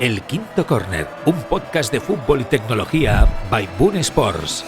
El Quinto Corner, un podcast de fútbol y tecnología by Boon Sports.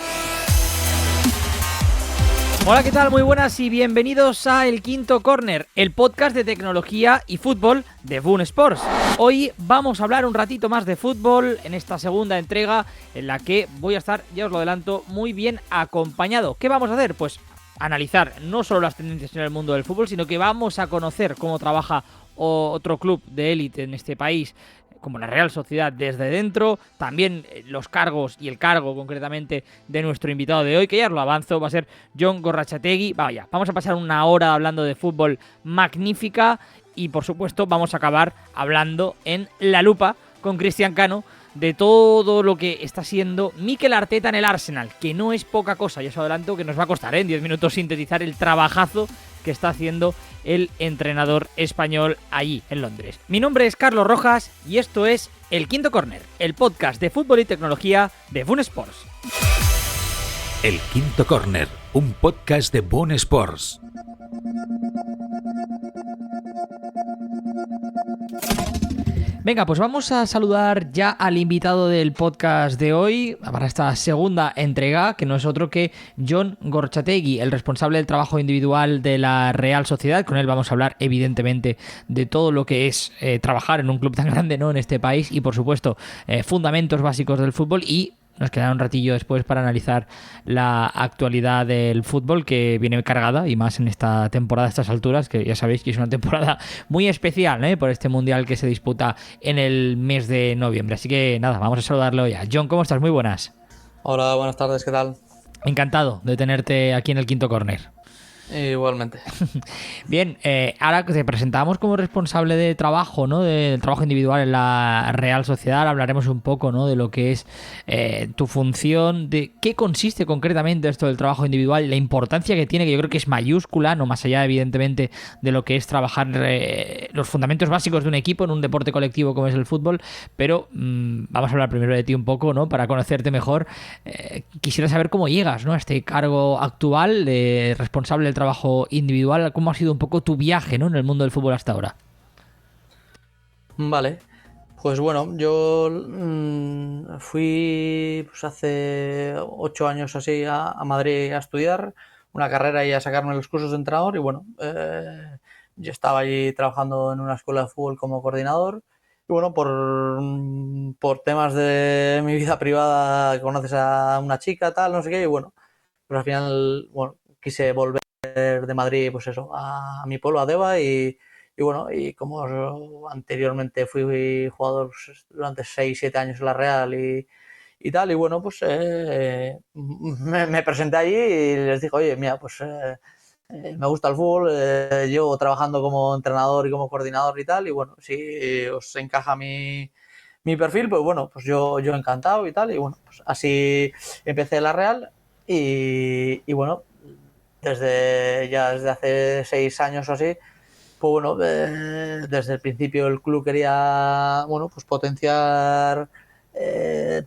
Hola, ¿qué tal? Muy buenas y bienvenidos a El Quinto Corner, el podcast de tecnología y fútbol de Boon Sports. Hoy vamos a hablar un ratito más de fútbol en esta segunda entrega en la que voy a estar, ya os lo adelanto, muy bien acompañado. ¿Qué vamos a hacer? Pues analizar no solo las tendencias en el mundo del fútbol, sino que vamos a conocer cómo trabaja otro club de élite en este país, como la Real Sociedad, desde dentro, también los cargos y el cargo concretamente de nuestro invitado de hoy, que ya os lo avanzo, va a ser Jon Gorrotxategi. Vaya, vamos a pasar una hora hablando de fútbol magnífica y por supuesto vamos a acabar hablando en La Lupa con Cristian Cano de todo lo que está siendo Mikel Arteta en el Arsenal, que no es poca cosa, ya os adelanto que nos va a costar en 10 minutos sintetizar el trabajazo que está haciendo el entrenador español allí en Londres. Mi nombre es Carlos Rojas y esto es El Quinto Corner, el podcast de fútbol y tecnología de Boon Sports. El Quinto Corner, un podcast de Boon Sports. Venga, pues vamos a saludar ya al invitado del podcast de hoy para esta segunda entrega, que no es otro que Jon Gorrotxategi, el responsable del trabajo individual de la Real Sociedad. Con él vamos a hablar evidentemente de todo lo que es trabajar en un club tan grande, ¿no?, en este país y por supuesto fundamentos básicos del fútbol, y nos quedará un ratillo después para analizar la actualidad del fútbol, que viene cargada, y más en esta temporada, a estas alturas, que ya sabéis que es una temporada muy especial, ¿eh?, por este mundial que se disputa en el mes de noviembre. Así que nada, vamos a saludarlo ya. Jon, ¿cómo estás? Muy buenas. Hola, buenas tardes, ¿qué tal? Encantado de tenerte aquí en el Quinto Corner. Igualmente. Bien, ahora que te presentamos como responsable de trabajo, ¿no?, del trabajo individual en la Real Sociedad, hablaremos un poco, ¿no?, de lo que es tu función, de qué consiste concretamente esto del trabajo individual, la importancia que tiene, que yo creo que es mayúscula, no más allá evidentemente de lo que es trabajar los fundamentos básicos de un equipo en un deporte colectivo como es el fútbol, pero vamos a hablar primero de ti un poco, ¿no?, para conocerte mejor. Quisiera saber cómo llegas, ¿no?, a este cargo actual de responsable del trabajo individual. ¿Cómo ha sido un poco tu viaje, ¿no?, en el mundo del fútbol hasta ahora? Vale, pues bueno, yo fui pues hace 8 años así a Madrid a estudiar una carrera y a sacarme los cursos de entrenador y bueno, yo estaba allí trabajando en una escuela de fútbol como coordinador y bueno, por temas de mi vida privada conoces a una chica, tal, no sé qué, y bueno, pues al final, bueno, quise volver de Madrid, pues eso, a mi pueblo, a Deva, y bueno, y como anteriormente fui jugador durante 6-7 años en la Real y tal, y bueno, pues me presenté allí y les dije, oye, mira, pues me gusta el fútbol, llevo trabajando como entrenador y como coordinador y tal, y bueno, si os encaja mi perfil, pues bueno, pues yo encantado y tal, y bueno, pues así empecé en la Real y bueno, desde hace 6 años o así, pues bueno, desde el principio el club quería, bueno, pues potenciar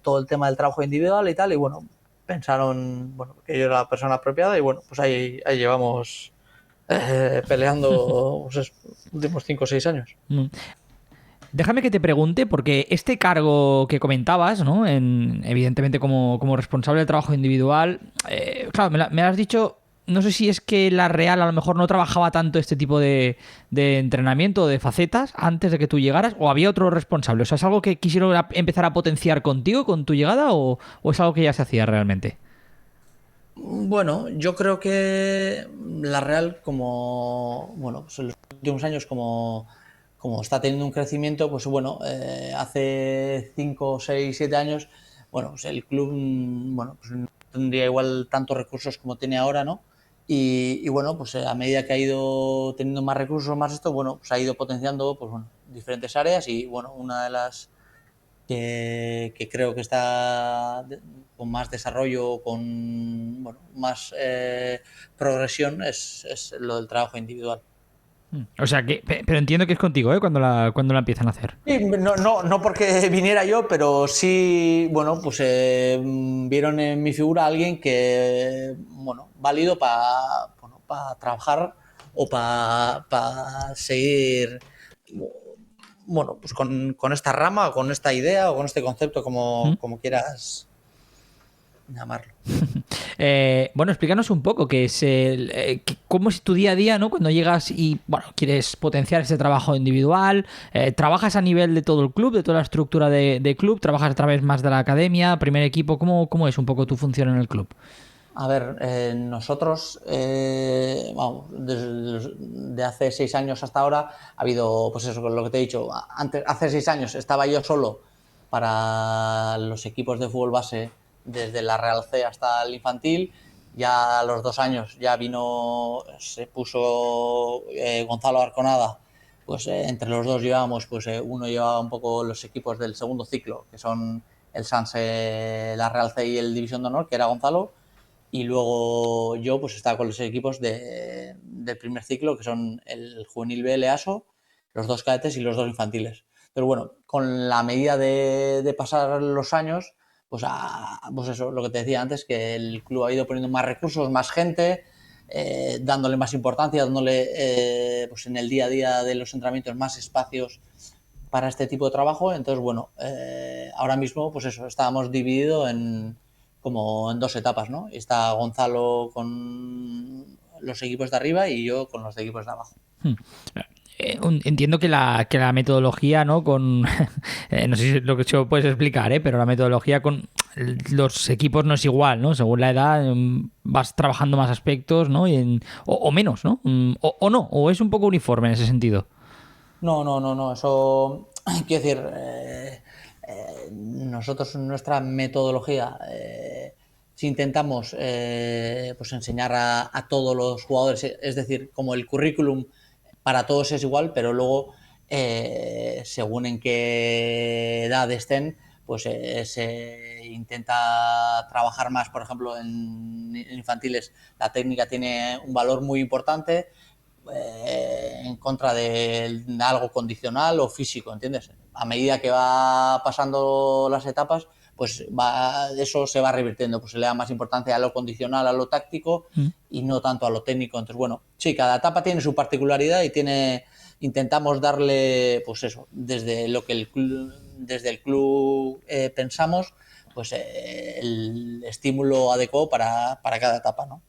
todo el tema del trabajo individual y tal, y bueno, pensaron, bueno, que yo era la persona apropiada y bueno, pues ahí llevamos peleando pues, los últimos 5 o 6 años. Déjame que te pregunte, porque este cargo que comentabas, ¿no?, evidentemente como responsable del trabajo individual, claro, me lo has dicho. No sé si es que la Real a lo mejor no trabajaba tanto este tipo de entrenamiento, de facetas, antes de que tú llegaras, o había otro responsable. O sea, ¿es algo que quisieron empezar a potenciar contigo, con tu llegada, o es algo que ya se hacía realmente? Bueno, yo creo que la Real, como bueno, pues en los últimos años, como está teniendo un crecimiento, pues bueno, hace 5, 6, 7 años, bueno, pues el club, bueno, pues no tendría igual tantos recursos como tiene ahora, ¿no? Y bueno, pues a medida que ha ido teniendo más recursos, más esto, bueno, pues ha ido potenciando, pues bueno, diferentes áreas y bueno, una de las que creo que está con más desarrollo, con bueno, más progresión, es lo del trabajo individual. O sea, pero entiendo que es contigo, ¿eh?, cuando la empiezan a hacer. Sí, no porque viniera yo, pero sí, bueno, pues vieron en mi figura a alguien que, bueno, válido para trabajar o para seguir bueno, pues con esta rama o con esta idea o con este concepto, como quieras llamarlo. Bueno, explícanos un poco cómo es tu día a día, ¿no? Cuando llegas y, bueno, quieres potenciar ese trabajo individual, ¿trabajas a nivel de todo el club, de toda la estructura de club? ¿Trabajas a través más de la academia, primer equipo? ¿Cómo es un poco tu función en el club? A ver, nosotros, vamos, desde hace 6 años hasta ahora ha habido, pues eso, lo que te he dicho, hace 6 años estaba yo solo para los equipos de fútbol base desde la Real C hasta el infantil. Ya a los 2 años ya se puso Gonzalo Arconada, pues entre los dos llevábamos, pues uno llevaba un poco los equipos del segundo ciclo, que son el Sanse, la Real C y el División de Honor, que era Gonzalo, y luego yo pues estaba con los equipos del primer ciclo, que son el Juvenil B, el EASO, los 2 cadetes y los 2 infantiles. Pero bueno, con la medida de pasar los años, pues eso, lo que te decía antes, que el club ha ido poniendo más recursos, más gente, dándole más importancia, dándole pues en el día a día de los entrenamientos más espacios para este tipo de trabajo. Entonces, bueno, ahora mismo, pues eso, estábamos divididos como en 2 etapas, ¿no? Está Gonzalo con los equipos de arriba y yo con los de equipos de abajo. Entiendo que la metodología, ¿no? No sé si es lo que puedes explicar, pero la metodología con los equipos no es igual, ¿no? Según la edad vas trabajando más aspectos, ¿no? O menos, ¿no? O no, o es un poco uniforme en ese sentido. No, eso quiero decir, nosotros en nuestra metodología si intentamos pues enseñar a todos los jugadores, es decir, como el currículum para todos es igual, pero luego según en qué edad estén, pues se intenta trabajar más. Por ejemplo, en infantiles la técnica tiene un valor muy importante, en contra de algo condicional o físico, ¿entiendes? A medida que va pasando las etapas, pues eso se va revirtiendo, pues se le da más importancia a lo condicional, a lo táctico y no tanto a lo técnico. Entonces, bueno, sí, cada etapa tiene su particularidad y intentamos darle, pues eso, desde el club pensamos, pues el estímulo adecuado para cada etapa, ¿no?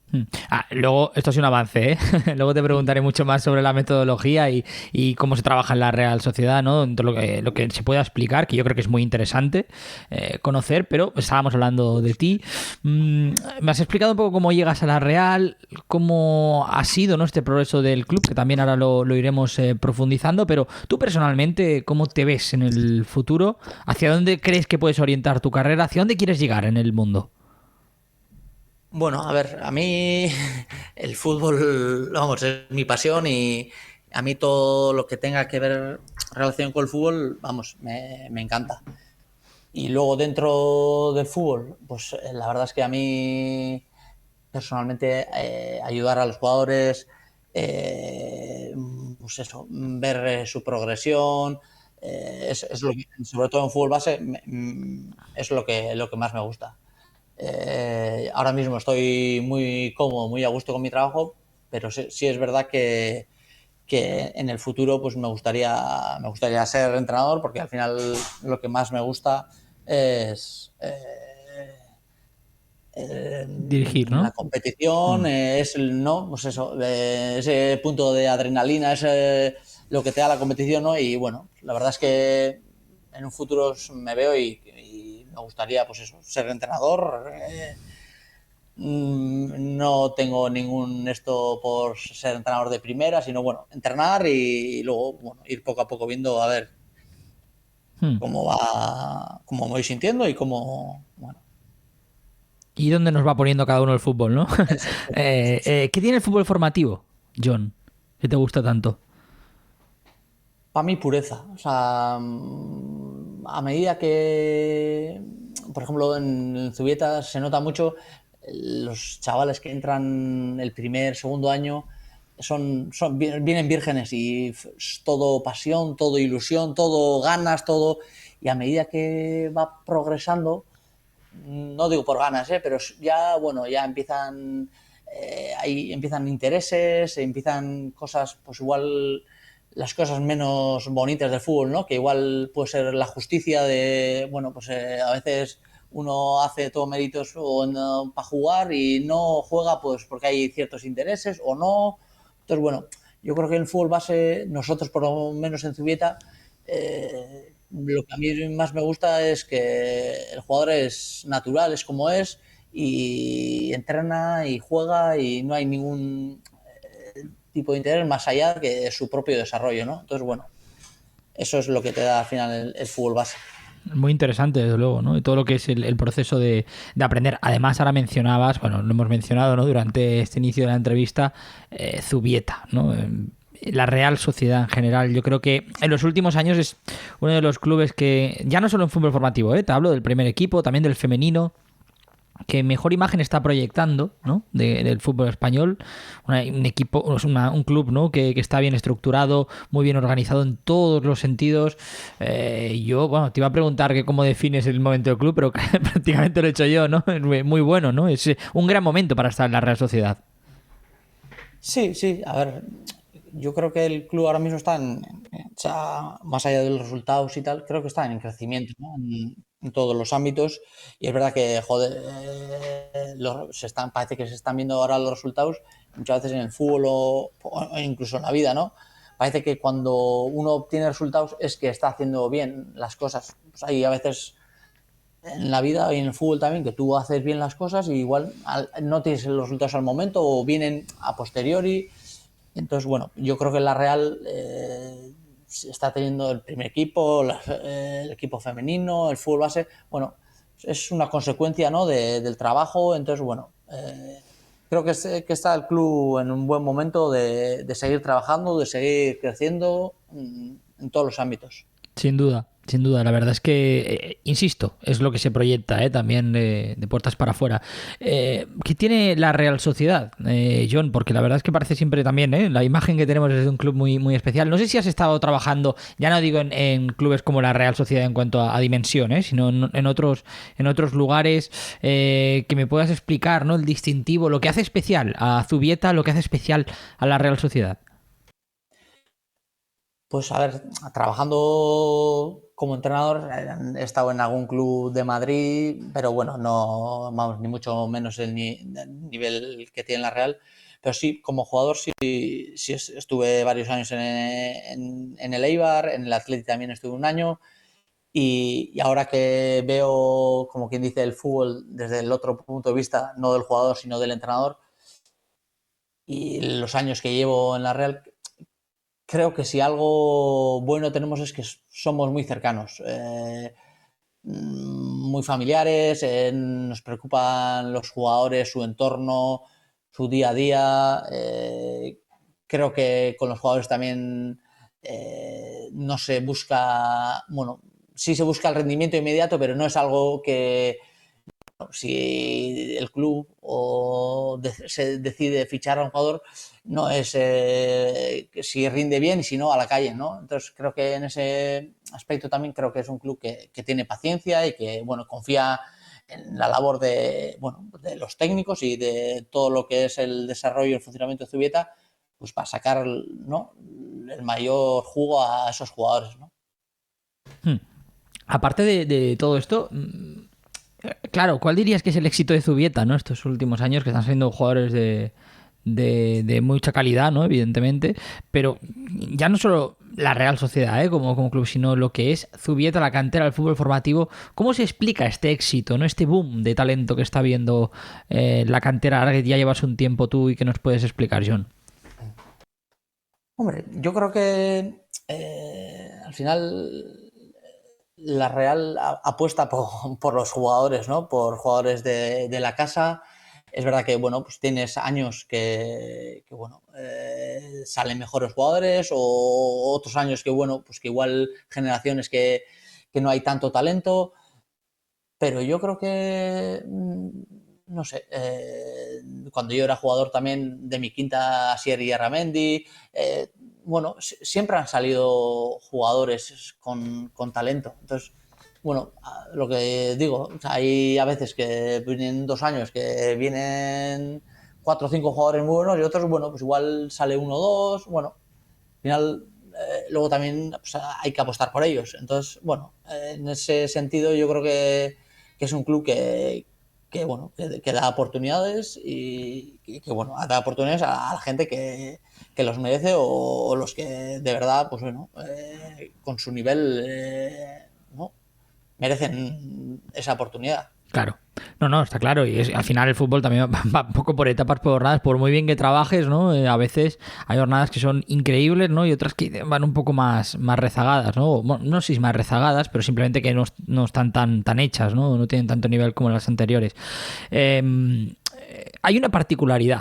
Luego, esto es un avance, ¿eh? Luego te preguntaré mucho más sobre la metodología y cómo se trabaja en la Real Sociedad, ¿no? Lo que se pueda explicar, que yo creo que es muy interesante conocer, pero estábamos hablando de ti. Me has explicado un poco cómo llegas a la Real, cómo ha sido, ¿no?, este progreso del club, que también ahora lo iremos profundizando, pero tú personalmente, ¿cómo te ves en el futuro? ¿Hacia dónde crees que puedes orientar tu carrera? ¿Hacia dónde quieres llegar en el mundo? Bueno, a ver, a mí el fútbol, vamos, es mi pasión y a mí todo lo que tenga que ver relación con el fútbol, vamos, me encanta. Y luego dentro del fútbol, pues la verdad es que a mí personalmente ayudar a los jugadores, pues eso, ver su progresión, es lo que, sobre todo en fútbol base, es lo que más me gusta. Ahora mismo estoy muy cómodo, muy a gusto con mi trabajo, pero sí es verdad que en el futuro pues me gustaría ser entrenador, porque al final lo que más me gusta es Dirigir, la ¿no? competición, es no, pues eso, ese punto de adrenalina, es lo que te da la competición, ¿no? Y bueno, la verdad es que en un futuro me veo y me gustaría, pues eso, ser entrenador. No tengo ningún esto por ser entrenador de primera, sino bueno, entrenar y luego bueno, ir poco a poco viendo a ver cómo me voy sintiendo y bueno. ¿Y dónde nos va poniendo cada uno el fútbol, no? ¿Qué tiene el fútbol formativo, John? ¿Qué te gusta tanto? Para mí pureza, o sea, a medida que, por ejemplo, en Zubieta se nota mucho, los chavales que entran el primer, segundo año vienen vírgenes y es todo pasión, todo ilusión, todo ganas, todo, y a medida que va progresando, no digo por ganas, pero ya, bueno, ya empiezan, ahí empiezan intereses, empiezan cosas, pues igual las cosas menos bonitas del fútbol, ¿no? Que igual puede ser la justicia de, bueno, pues a veces uno hace todo méritos para jugar y no juega pues porque hay ciertos intereses o no. Entonces, bueno, yo creo que en el fútbol base, nosotros por lo menos en Zubieta, lo que a mí más me gusta es que el jugador es natural, es como es, y entrena y juega y no hay ningún tipo de interés más allá que su propio desarrollo, ¿no? Entonces, bueno, eso es lo que te da al final el fútbol base. Muy interesante, desde luego, ¿no? Y todo lo que es el proceso de aprender. Además, ahora mencionabas, bueno, lo hemos mencionado, ¿no? Durante este inicio de la entrevista, Zubieta, ¿no? La Real Sociedad en general, yo creo que en los últimos años es uno de los clubes que, ya no solo en fútbol formativo, te hablo del primer equipo, también del femenino, que mejor imagen está proyectando, ¿no? Del fútbol español. Un equipo, un club, ¿no? Que está bien estructurado, muy bien organizado en todos los sentidos. Yo, bueno, te iba a preguntar que cómo defines el momento del club, pero prácticamente lo he hecho yo, ¿no? Es muy bueno, ¿no? Es un gran momento para estar en la Real Sociedad. Sí, sí, a ver, yo creo que el club ahora mismo está o sea, más allá de los resultados y tal, creo que está en crecimiento, ¿no? En todos los ámbitos. Y es verdad que, joder, parece que se están viendo ahora los resultados, muchas veces en el fútbol o incluso en la vida, ¿no? Parece que cuando uno obtiene resultados es que está haciendo bien las cosas. Pues hay a veces en la vida y en el fútbol también que tú haces bien las cosas y igual no tienes los resultados al momento o vienen a posteriori. Entonces, bueno, yo creo que la Real está teniendo el primer equipo, el equipo femenino, el fútbol base. Bueno, es una consecuencia, ¿no? Del trabajo. Entonces, bueno, creo que está el club en un buen momento de seguir trabajando, de seguir creciendo en todos los ámbitos. Sin duda, sin duda. La verdad es que, insisto, es lo que se proyecta también de puertas para afuera. ¿Qué tiene la Real Sociedad, John? Porque la verdad es que parece siempre también, la imagen que tenemos es de un club muy, muy especial. No sé si has estado trabajando, ya no digo en clubes como la Real Sociedad en cuanto a dimensión, sino en otros lugares, que me puedas explicar, ¿no? El distintivo, lo que hace especial a Zubieta, lo que hace especial a la Real Sociedad. Pues a ver, trabajando como entrenador, he estado en algún club de Madrid, pero bueno, no, vamos, ni mucho menos el nivel que tiene la Real. Pero sí, como jugador sí estuve varios años en el Eibar, en el Athletic también estuve un año. Y ahora que veo, como quien dice, el fútbol desde el otro punto de vista, no del jugador, sino del entrenador, y los años que llevo en la Real, creo que si algo bueno tenemos es que somos muy cercanos, muy familiares, nos preocupan los jugadores, su entorno, su día a día. Creo que con los jugadores también no se busca, bueno, sí se busca el rendimiento inmediato, pero no es algo que si el club se decide fichar a un jugador, no es si rinde bien y si no a la calle, ¿no? Entonces creo que en ese aspecto también creo que es un club que tiene paciencia y que, bueno, confía en la labor bueno, de los técnicos y de todo lo que es el desarrollo y el funcionamiento de Zubieta, pues para sacar, ¿no?, el mayor jugo a esos jugadores, ¿no? Hmm. Aparte de todo esto, claro, ¿cuál dirías que es el éxito de Zubieta, ¿no? Estos últimos años que están siendo jugadores de mucha calidad, ¿no? Evidentemente, pero ya no solo la Real Sociedad, como club, sino lo que es Zubieta, la cantera del fútbol formativo. ¿Cómo se explica este éxito, ¿no? Este boom de talento que está viendo la cantera, ahora que ya llevas un tiempo tú y que nos puedes explicar, John? Hombre, yo creo que al final la Real apuesta por los jugadores, ¿no? Por jugadores de la casa. Es verdad que, bueno, pues tienes años que bueno, salen mejores jugadores o otros años que, bueno, pues que igual generaciones que no hay tanto talento. Pero yo creo que, no sé, cuando yo era jugador también de mi quinta, Asier y Arramendi, bueno, siempre han salido jugadores con talento. Entonces, bueno, lo que digo, o sea, hay a veces que vienen 2 años que vienen 4 o 5 jugadores muy buenos y otros, bueno, pues igual sale uno o dos. Bueno, al final luego también pues, hay que apostar por ellos. Entonces, bueno, en ese sentido yo creo que es un club bueno, que da oportunidades y que bueno, da oportunidades a la gente que los merece o los que de verdad, pues bueno, con su nivel, ¿no? Merecen esa oportunidad. Claro. No, no, está claro. Y al final el fútbol también va un poco por etapas, por jornadas. Por muy bien que trabajes, ¿no? A veces hay jornadas que son increíbles, ¿no? Y otras que van un poco más rezagadas, ¿no? Bueno, no sé si más rezagadas, pero simplemente que no están tan hechas, ¿no? No tienen tanto nivel como las anteriores. Hay una particularidad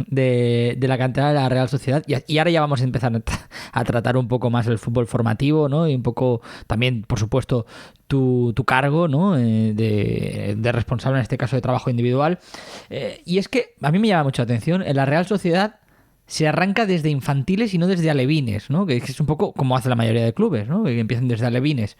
de la cantera de la Real Sociedad y ahora ya vamos a empezar a tratar un poco más el fútbol formativo, ¿no? Y un poco también, por supuesto, tu cargo, ¿no? De responsable, en este caso, de trabajo individual. Y es que a mí me llama mucho la atención, en la Real Sociedad se arranca desde infantiles y no desde alevines, ¿no? Que es un poco como hace la mayoría de clubes, ¿no? Que empiezan desde alevines.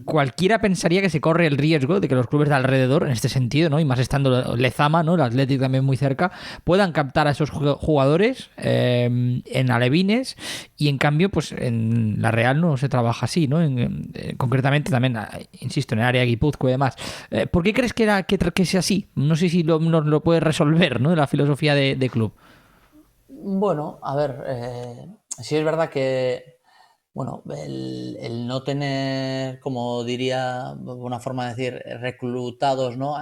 Cualquiera pensaría que se corre el riesgo de que los clubes de alrededor, en este sentido, ¿no? Y más estando Lezama, ¿no? El Athletic también muy cerca, puedan captar a esos jugadores en alevines y en cambio, pues en la Real no se trabaja así, ¿no? Concretamente también, insisto, en el área de Guipúzcoa y demás. ¿Por qué crees que sea así? No sé si nos lo puedes resolver, ¿no? La filosofía de club. Bueno, a ver, sí es verdad que, bueno, el no tener, como diría, una forma de decir, reclutados, ¿no?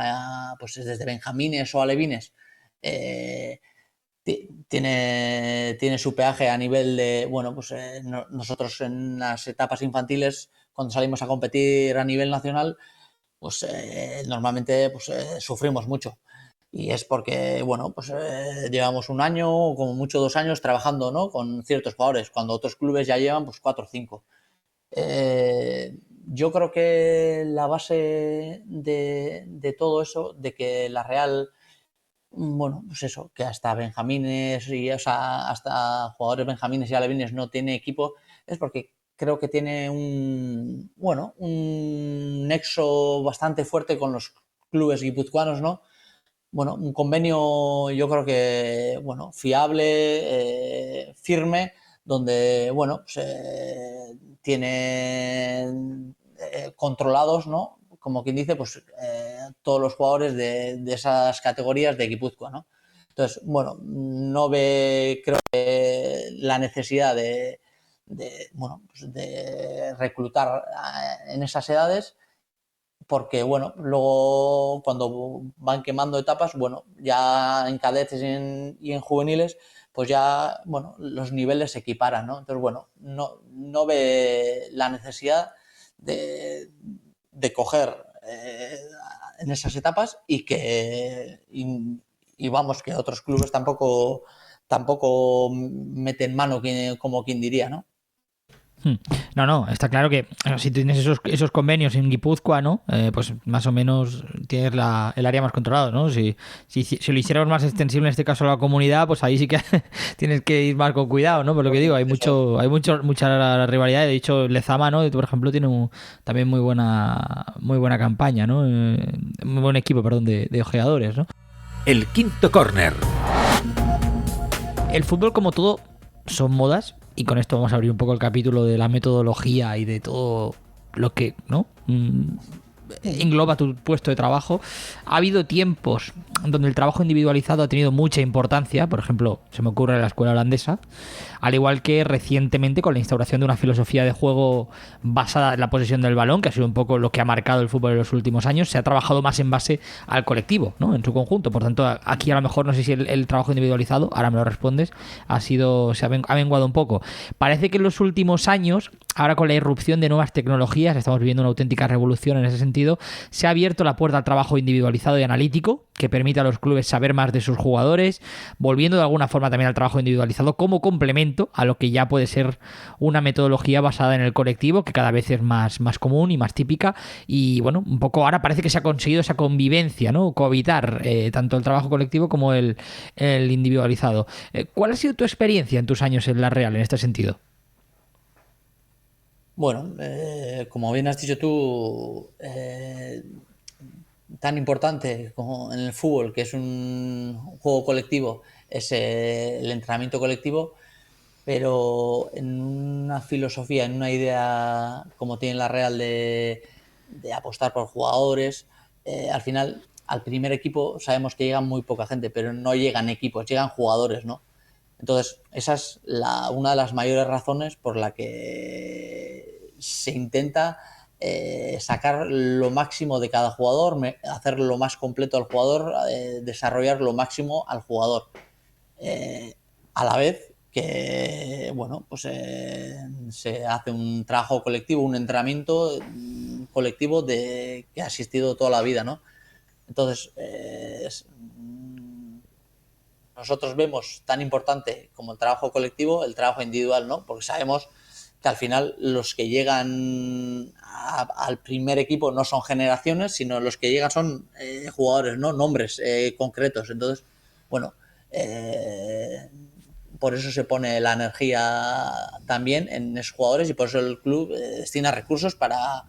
Pues desde benjamines o alevines, eh, tiene su peaje a nivel de, bueno, pues nosotros en las etapas infantiles, cuando salimos a competir a nivel nacional, pues normalmente pues, sufrimos mucho. Y es porque, bueno, pues llevamos un año o como mucho 2 años trabajando, ¿no? Con ciertos jugadores, cuando otros clubes ya llevan pues 4 o 5. Eh, yo creo que la base de todo eso, de que la Real, bueno, pues eso, que hasta benjamines y, o sea, hasta jugadores benjamines y alevines no tiene equipo, es porque creo que tiene bueno, un nexo bastante fuerte con los clubes guipuzcoanos, ¿no? Bueno, un convenio yo creo que, bueno, fiable, firme, donde, bueno, pues, tiene controlados, ¿no? Como quien dice, pues todos los jugadores de esas categorías de Guipúzcoa, ¿no? Entonces, bueno, no ve, creo que la necesidad bueno, pues de reclutar en esas edades porque, bueno, luego cuando van quemando etapas, bueno, ya en cadetes y en juveniles, pues ya, bueno, los niveles se equiparan, ¿no? Entonces, bueno, no ve la necesidad de coger en esas etapas y vamos, que otros clubes tampoco meten mano, como quien diría, ¿no? No, no, está claro que si tienes esos convenios en Guipúzcoa, ¿no? Pues más o menos tienes el área más controlado, ¿no? Si lo hiciéramos más extensible en este caso a la comunidad, pues ahí sí que tienes que ir más con cuidado, ¿no? Por lo que digo, mucha rivalidad. De hecho, Lezama, ¿no? Por ejemplo, tiene también muy buena campaña, ¿no? Muy buen equipo, perdón, de ojeadores, ¿no? El quinto córner. El fútbol, como todo, son modas. Y con esto vamos a abrir un poco el capítulo de la metodología y de todo lo que, ¿no? Engloba tu puesto de trabajo. Ha habido tiempos donde el trabajo individualizado ha tenido mucha importancia, por ejemplo, se me ocurre la escuela holandesa, al igual que recientemente con la instauración de una filosofía de juego basada en la posesión del balón, que ha sido un poco lo que ha marcado el fútbol en los últimos años. Se ha trabajado más en base al colectivo, ¿no? En su conjunto. Por tanto, aquí a lo mejor no sé si el trabajo individualizado, ahora me lo respondes, ha menguado un poco. Parece que en los últimos años, ahora con la irrupción de nuevas tecnologías, estamos viviendo una auténtica revolución en ese sentido, se ha abierto la puerta al trabajo individualizado y analítico, que permite a los clubes saber más de sus jugadores, volviendo de alguna forma también al trabajo individualizado como complemento a lo que ya puede ser una metodología basada en el colectivo, que cada vez es más común y más típica. Y bueno, un poco ahora parece que se ha conseguido esa convivencia, ¿no? Cohabitar tanto el trabajo colectivo como el individualizado. ¿Cuál ha sido tu experiencia en tus años en la Real en este sentido? Bueno, como bien has dicho tú, tan importante como en el fútbol, que es un juego colectivo, es el entrenamiento colectivo. pero en una filosofía, en una idea como tiene la Real de apostar por jugadores, al final al primer equipo sabemos que llegan muy poca gente, pero no llegan equipos, llegan jugadores, ¿no? Entonces, esa es una de las mayores razones por la que se intenta sacar lo máximo de cada jugador, hacer lo más completo al jugador, desarrollar lo máximo al jugador. A la vez que, bueno, pues se hace un trabajo colectivo, un entrenamiento colectivo que ha existido toda la vida, ¿no? Entonces, nosotros vemos tan importante como el trabajo colectivo, el trabajo individual, ¿no? Porque sabemos que al final los que llegan al primer equipo no son generaciones, sino los que llegan son jugadores, ¿no? Nombres concretos. Entonces, bueno, por eso se pone la energía también en esos jugadores y por eso el club destina recursos para,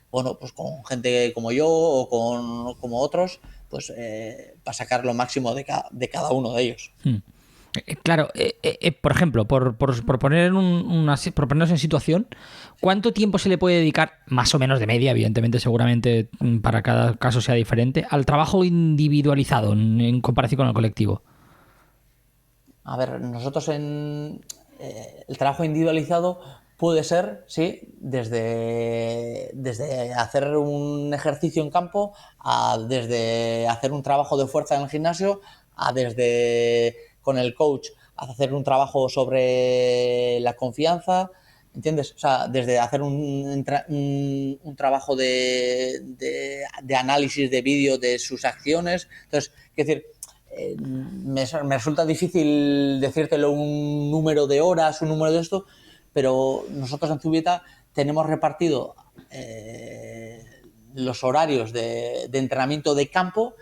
bueno, pues con gente como yo o como otros, pues para sacar lo máximo de cada uno de ellos. Claro, por ejemplo, por poner por ponernos en situación, ¿cuánto tiempo se le puede dedicar, más o menos de media, evidentemente, seguramente para cada caso sea diferente, al trabajo individualizado en comparación con el colectivo? A ver, nosotros el trabajo individualizado puede ser, sí, desde hacer un ejercicio en campo, desde hacer un trabajo de fuerza en el gimnasio, a desde con el coach hacer un trabajo sobre la confianza, ¿entiendes? O sea, desde hacer un trabajo de análisis de vídeo de sus acciones. Entonces, es decir, me resulta difícil decírtelo un número de horas, un número de esto, pero nosotros en Zubieta tenemos repartido los horarios de entrenamiento de campo,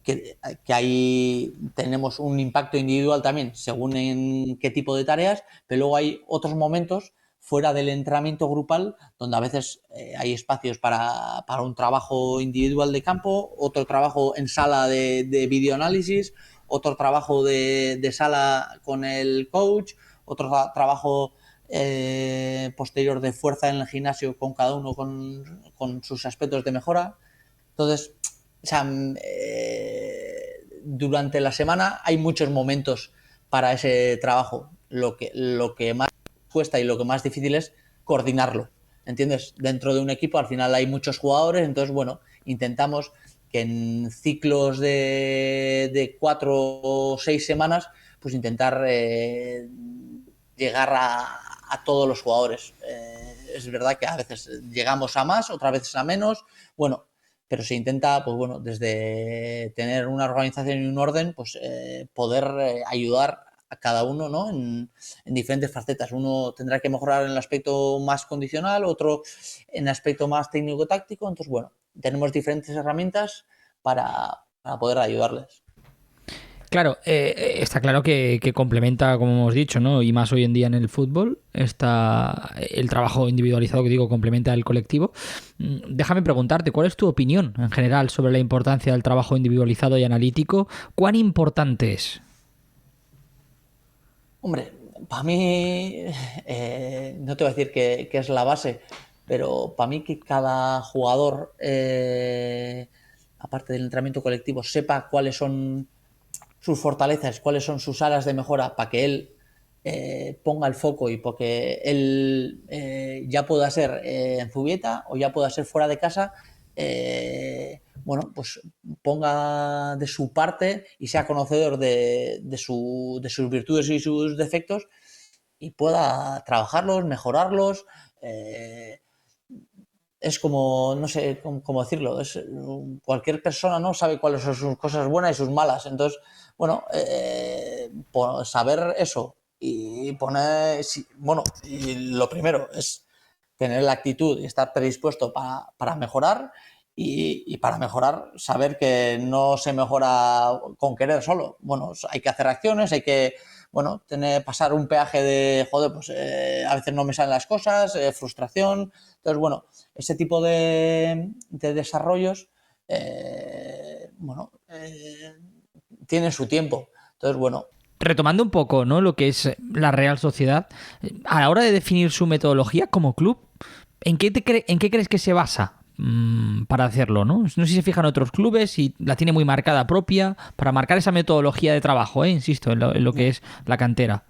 que ahí tenemos un impacto individual también según en qué tipo de tareas, pero luego hay otros momentos fuera del entrenamiento grupal donde a veces hay espacios para un trabajo individual de campo, otro trabajo en sala de videoanálisis, otro trabajo de sala con el coach, otro trabajo posterior de fuerza en el gimnasio con cada uno con sus aspectos de mejora. Entonces, o sea, durante la semana hay muchos momentos para ese trabajo. Lo que más cuesta y lo que más difícil es coordinarlo. ¿Entiendes? Dentro de un equipo al final hay muchos jugadores, entonces, bueno, intentamos que en ciclos de 4 o 6 semanas, pues intentar llegar a todos los jugadores. Es verdad que a veces llegamos a más, otras veces a menos. Bueno, pero se intenta, pues bueno, desde tener una organización y un orden, pues poder ayudar a cada uno, ¿no? En diferentes facetas. Uno tendrá que mejorar en el aspecto más condicional, otro en el aspecto más técnico-táctico. Entonces, bueno, tenemos diferentes herramientas para poder ayudarles. Claro, está claro que complementa, como hemos dicho, ¿no? Y más hoy en día en el fútbol, está el trabajo individualizado que digo complementa el colectivo. Déjame preguntarte, ¿cuál es tu opinión en general sobre la importancia del trabajo individualizado y analítico? ¿Cuán importante es? Hombre, para mí, no te voy a decir que es la base, pero para mí que cada jugador, aparte del entrenamiento colectivo, sepa cuáles son sus fortalezas, cuáles son sus áreas de mejora para que él ponga el foco y porque él ya pueda ser en Zubieta o ya pueda ser fuera de casa, bueno, pues ponga de su parte y sea conocedor de sus virtudes y sus defectos y pueda trabajarlos, mejorarlos. Es como, no sé cómo decirlo, cualquier persona no sabe cuáles son sus cosas buenas y sus malas. Entonces, bueno, saber eso y poner, bueno, y lo primero es tener la actitud y estar predispuesto para mejorar y para mejorar saber que no se mejora con querer solo. Bueno, hay que hacer acciones, hay que, bueno, pasar un peaje de, joder, pues a veces no me salen las cosas, frustración. Entonces, bueno, ese tipo de desarrollos, bueno, tienen su tiempo. Entonces, bueno. retomando un poco, ¿no?, lo que es la Real Sociedad, a la hora de definir su metodología como club, ¿en qué crees que se basa para hacerlo, ¿no? No sé si se fijan otros clubes, si la tiene muy marcada propia, para marcar esa metodología de trabajo, insisto, en lo que es la cantera.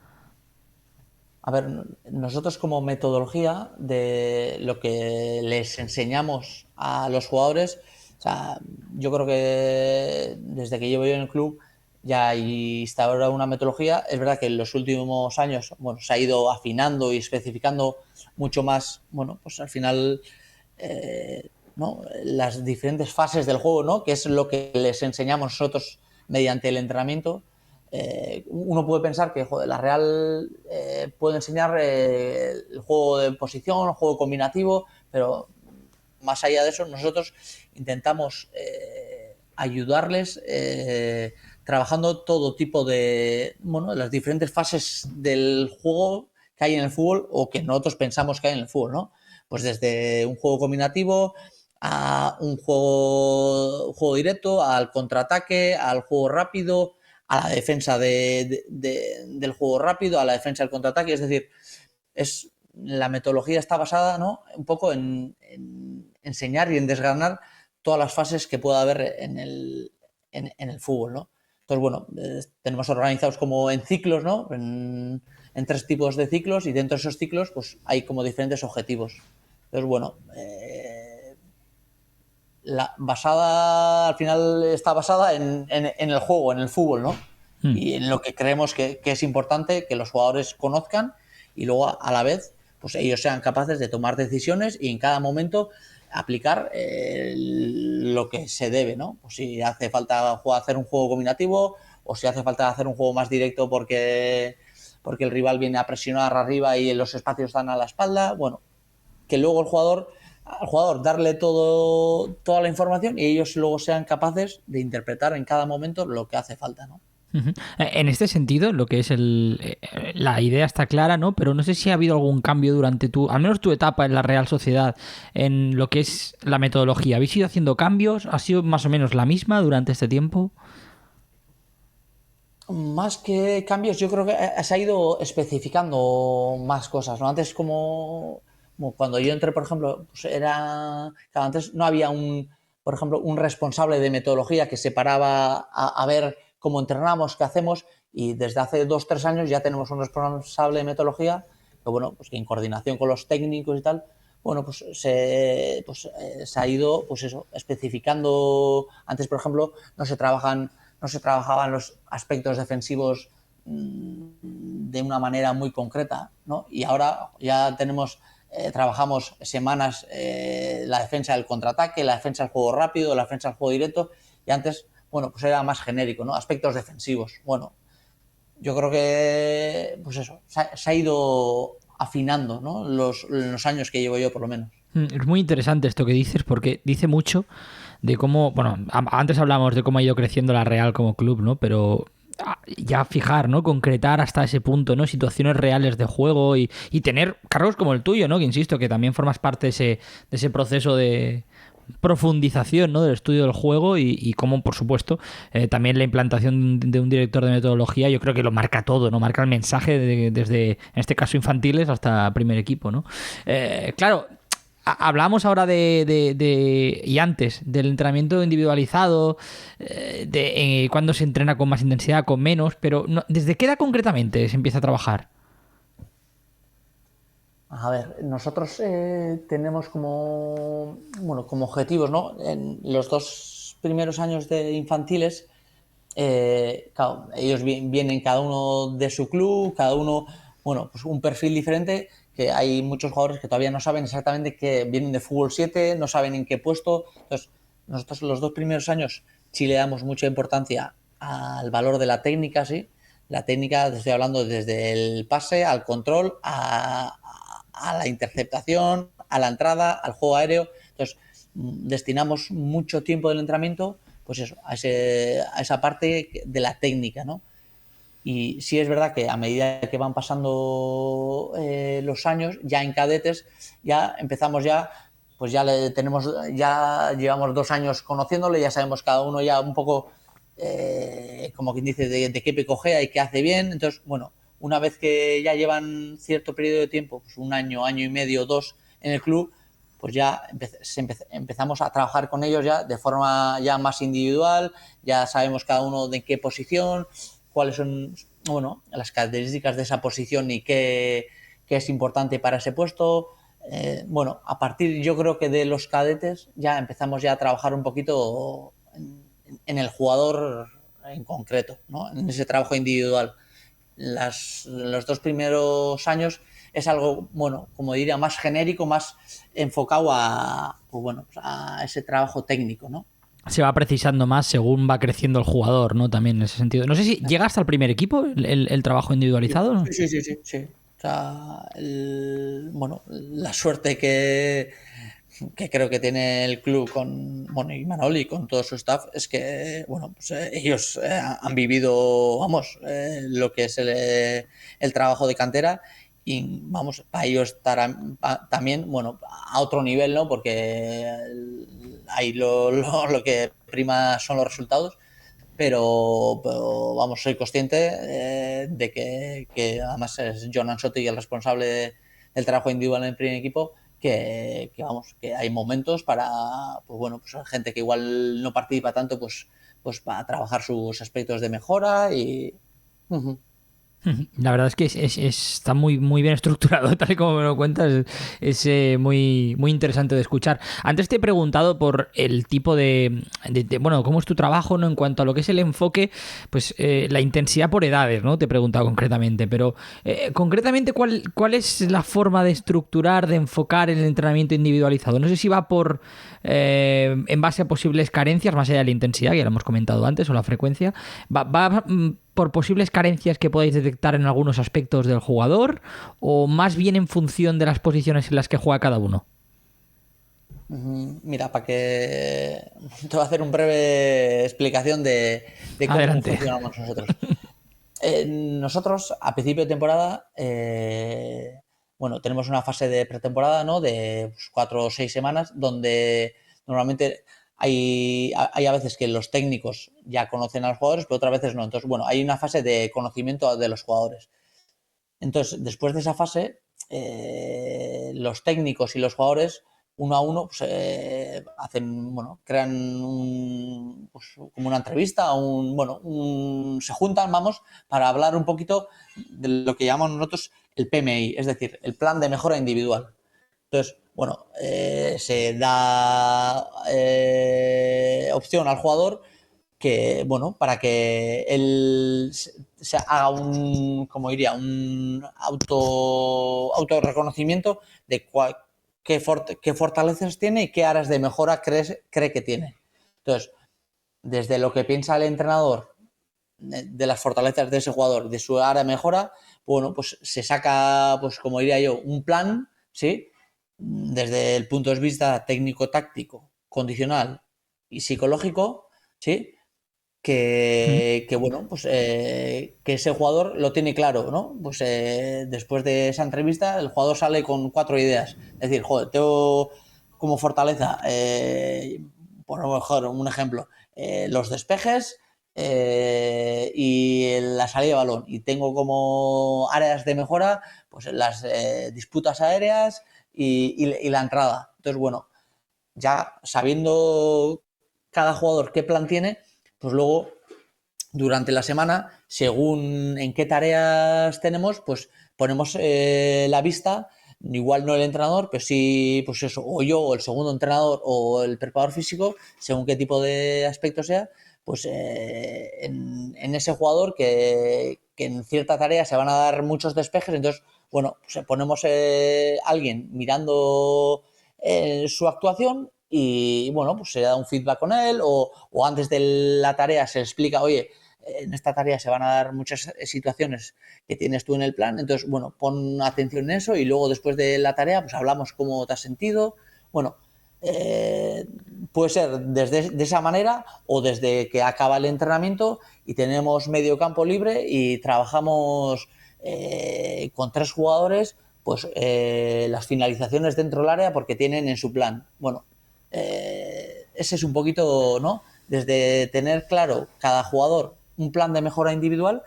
A ver, nosotros como metodología de lo que les enseñamos a los jugadores, o sea, yo creo que desde que llevo yo en el club ya instaura una metodología. Es verdad que en los últimos años, bueno, se ha ido afinando y especificando mucho más, bueno, pues al final, ¿no?, las diferentes fases del juego, ¿no?, que es lo que les enseñamos nosotros mediante el entrenamiento. Uno puede pensar que, joder, la Real puede enseñar el juego de posición, el juego combinativo, pero más allá de eso, nosotros intentamos ayudarles trabajando todo tipo de, bueno, las diferentes fases del juego que hay en el fútbol o que nosotros pensamos que hay en el fútbol, ¿no? Pues desde un juego combinativo a un juego directo, al contraataque, al juego rápido, a la defensa del juego rápido, a la defensa del contraataque. Es decir, la metodología está basada, ¿no?, un poco en enseñar y en desgranar todas las fases que pueda haber en el fútbol, ¿no? Entonces, bueno, tenemos organizados como en ciclos, ¿no?, en 3 tipos de ciclos, y dentro de esos ciclos pues hay como diferentes objetivos. Entonces, bueno, al final está basada en el juego, en el fútbol, ¿no? Y en lo que creemos que es importante que los jugadores conozcan, y luego a la vez pues ellos sean capaces de tomar decisiones y en cada momento aplicar lo que se debe, ¿no? Pues si hace falta hacer un juego combinativo, o si hace falta hacer un juego más directo porque el rival viene a presionar arriba y los espacios están a la espalda. Bueno, que luego al jugador darle toda la información y ellos luego sean capaces de interpretar en cada momento lo que hace falta, ¿no? En este sentido, lo que es la idea está clara, ¿no? Pero no sé si ha habido algún cambio durante al menos tu etapa en la Real Sociedad, en lo que es la metodología. ¿Habéis ido haciendo cambios? ¿Ha sido más o menos la misma durante este tiempo? Más que cambios, yo creo que se ha ido especificando más cosas, ¿no? Antes, como cuando yo entré, por ejemplo, pues claro, antes no había por ejemplo, un responsable de metodología que se paraba a ver cómo entrenamos, qué hacemos, y desde hace 2-3 años ya tenemos un responsable de metodología que, bueno, pues que en coordinación con los técnicos y tal, bueno, pues se ha ido, pues eso, especificando. Antes, por ejemplo, no se trabajaban los aspectos defensivos de una manera muy concreta, ¿no? Y ahora ya trabajamos semanas la defensa del contraataque, la defensa del juego rápido, la defensa del juego directo, y antes, bueno, pues era más genérico, ¿no? Aspectos defensivos. Bueno, yo creo que, pues eso, se ha ido afinando, ¿no?, los años que llevo yo, por lo menos. Es muy interesante esto que dices, porque dice mucho de cómo, bueno, antes hablamos de cómo ha ido creciendo la Real como club, ¿no? Pero ya fijar, ¿no?, concretar hasta ese punto, ¿no?, situaciones reales de juego y tener cargos como el tuyo, ¿no?, que insisto, que también formas parte de ese proceso de profundización, ¿no?, del estudio del juego y cómo, por supuesto, también la implantación de un director de metodología, yo creo que lo marca todo, ¿no? Marca el mensaje desde, en este caso, infantiles hasta primer equipo, ¿no? Claro, hablamos ahora y antes del entrenamiento individualizado, de cuándo se entrena con más intensidad, con menos, pero ¿desde qué edad concretamente se empieza a trabajar? A ver, nosotros tenemos como objetivos, ¿no?, en los 2 primeros años de infantiles. Claro, ellos vienen cada uno de su club, cada uno, bueno, pues un perfil diferente, que hay muchos jugadores que todavía no saben exactamente que vienen de fútbol 7, no saben en qué puesto. Entonces, nosotros los 2 primeros años sí le damos mucha importancia al valor de la técnica, sí. La técnica, estoy hablando desde el pase, al control, a la interceptación, a la entrada, al juego aéreo. Entonces, destinamos mucho tiempo del entrenamiento, pues eso, a esa parte de la técnica, ¿no? Y sí es verdad que a medida que van pasando los años, ya en cadetes, ya empezamos pues ya llevamos 2 años conociéndole, ya sabemos cada uno ya un poco como quien dice, de qué picojea y qué hace bien. Entonces, bueno, una vez que ya llevan cierto periodo de tiempo, pues un año, año y medio, 2 en el club, pues ya empezamos a trabajar con ellos ya de forma ya más individual, ya sabemos cada uno de qué posición, cuáles son, bueno, las características de esa posición y qué es importante para ese puesto. Bueno, a partir yo creo que de los cadetes ya empezamos ya a trabajar un poquito en el jugador en concreto, ¿no? En ese trabajo individual. Los 2 primeros años es algo, bueno, como diría, más genérico, más enfocado a, pues bueno, a ese trabajo técnico, ¿no? Se va precisando más según va creciendo el jugador, ¿no? También en ese sentido. No sé si llega hasta el primer equipo el trabajo individualizado, ¿no? Sí. O sea, bueno, la suerte que creo que tiene el club con, bueno, y Manoli con todo su staff es que, bueno, pues ellos han vivido, vamos, lo que es el trabajo de cantera y, vamos, para ellos estar también, bueno, a otro nivel, ¿no? Porque ahí lo que prima son los resultados, pero vamos, soy consciente de que además es John Ansotti el responsable del trabajo individual en el primer equipo, vamos, que hay momentos para, pues bueno, pues gente que igual no participa tanto, pues para trabajar sus aspectos de mejora y... Uh-huh. La verdad es que está muy, muy bien estructurado, tal y como me lo cuentas, es muy interesante de escuchar. Antes te he preguntado por el tipo bueno, cómo es tu trabajo, ¿no? En cuanto a lo que es el enfoque, pues la intensidad por edades, ¿no? Te he preguntado concretamente, pero concretamente, ¿cuál es la forma de estructurar, de enfocar el entrenamiento individualizado? No sé si va en base a posibles carencias, más allá de la intensidad, que ya lo hemos comentado antes, o la frecuencia, va por posibles carencias que podáis detectar en algunos aspectos del jugador, o más bien en función de las posiciones en las que juega cada uno. Mira, para que te voy a hacer una breve explicación de cómo Adelante. funcionamos nosotros. Nosotros, a principio de temporada, bueno, tenemos una fase de pretemporada, ¿no? De pues, 4 o 6 semanas, donde normalmente hay a veces que los técnicos ya conocen a los jugadores, pero otras veces no. Entonces, bueno, hay una fase de conocimiento de los jugadores. Entonces, después de esa fase, los técnicos y los jugadores, uno a uno, pues, hacen, bueno, crean pues, como una entrevista, bueno, se juntan, vamos, para hablar un poquito de lo que llamamos nosotros el PMI, es decir, el plan de mejora individual. Entonces, bueno, se da opción al jugador que, bueno, para que él se haga como diría, un autorreconocimiento de qué fortalezas tiene y qué áreas de mejora cree que tiene. Entonces, desde lo que piensa el entrenador de las fortalezas de ese jugador, de su área de mejora, bueno, pues se saca, pues como diría yo, un plan, ¿sí? Desde el punto de vista técnico-táctico, condicional y psicológico, ¿sí? Que bueno, pues que ese jugador lo tiene claro, ¿no? Pues después de esa entrevista, el jugador sale con 4 ideas. Es decir, joder, tengo como fortaleza, por lo mejor, un ejemplo, los despejes y la salida de balón. Y tengo como áreas de mejora, pues las disputas aéreas y la entrada. Entonces, bueno, ya sabiendo cada jugador qué plan tiene, pues luego durante la semana, según en qué tareas tenemos, pues ponemos la vista, igual no el entrenador, pero sí, pues eso, o yo, o el segundo entrenador, o el preparador físico, según qué tipo de aspecto sea, pues en ese jugador que en cierta tarea se van a dar muchos despejes, entonces, bueno, pues ponemos alguien mirando su actuación y bueno, pues se da un feedback con él o antes de la tarea se explica, oye, en esta tarea se van a dar muchas situaciones que tienes tú en el plan, entonces, bueno, pon atención en eso y luego después de la tarea, pues hablamos cómo te has sentido, bueno, eh, puede ser desde de esa manera o desde que acaba el entrenamiento y tenemos medio campo libre y trabajamos con 3 jugadores pues las finalizaciones dentro del área porque tienen en su plan. Bueno, ese es un poquito, ¿no? desde tener claro cada jugador un plan de mejora individual,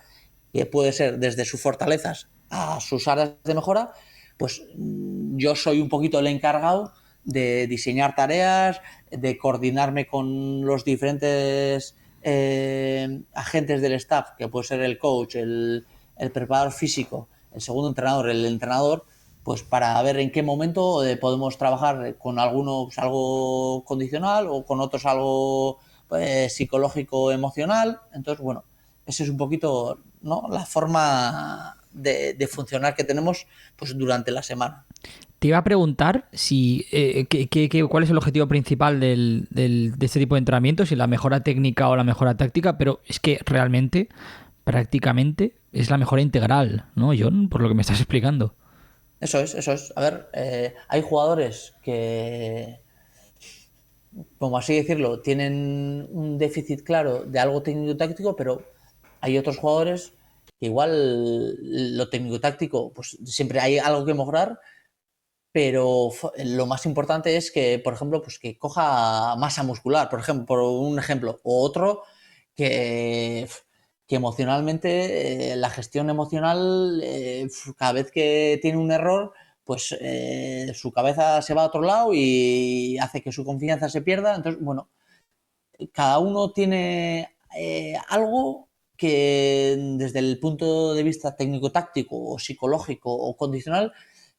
que puede ser desde sus fortalezas a sus áreas de mejora, pues yo soy un poquito el encargado de diseñar tareas, de coordinarme con los diferentes agentes del staff, que puede ser el coach, el preparador físico, el segundo entrenador, el entrenador, pues para ver en qué momento podemos trabajar con algunos algo condicional o con otros algo psicológico, emocional. Entonces, bueno, esa es un poquito, ¿no?, la forma de funcionar que tenemos pues durante la semana. Te iba a preguntar si cuál es el objetivo principal de este tipo de entrenamiento, si la mejora técnica o la mejora táctica, pero es que realmente, prácticamente, es la mejora integral, ¿no, John? Por lo que me estás explicando. Eso es, eso es. A ver, hay jugadores que, como así decirlo, tienen un déficit claro de algo técnico-táctico, pero hay otros jugadores que igual lo técnico-táctico, pues siempre hay algo que mejorar, pero lo más importante es que, por ejemplo, pues que coja masa muscular, por ejemplo, por un ejemplo, o otro que, que emocionalmente, la gestión emocional, cada vez que tiene un error, pues su cabeza se va a otro lado y hace que su confianza se pierda. Entonces, bueno, cada uno tiene algo que desde el punto de vista técnico-táctico o psicológico o condicional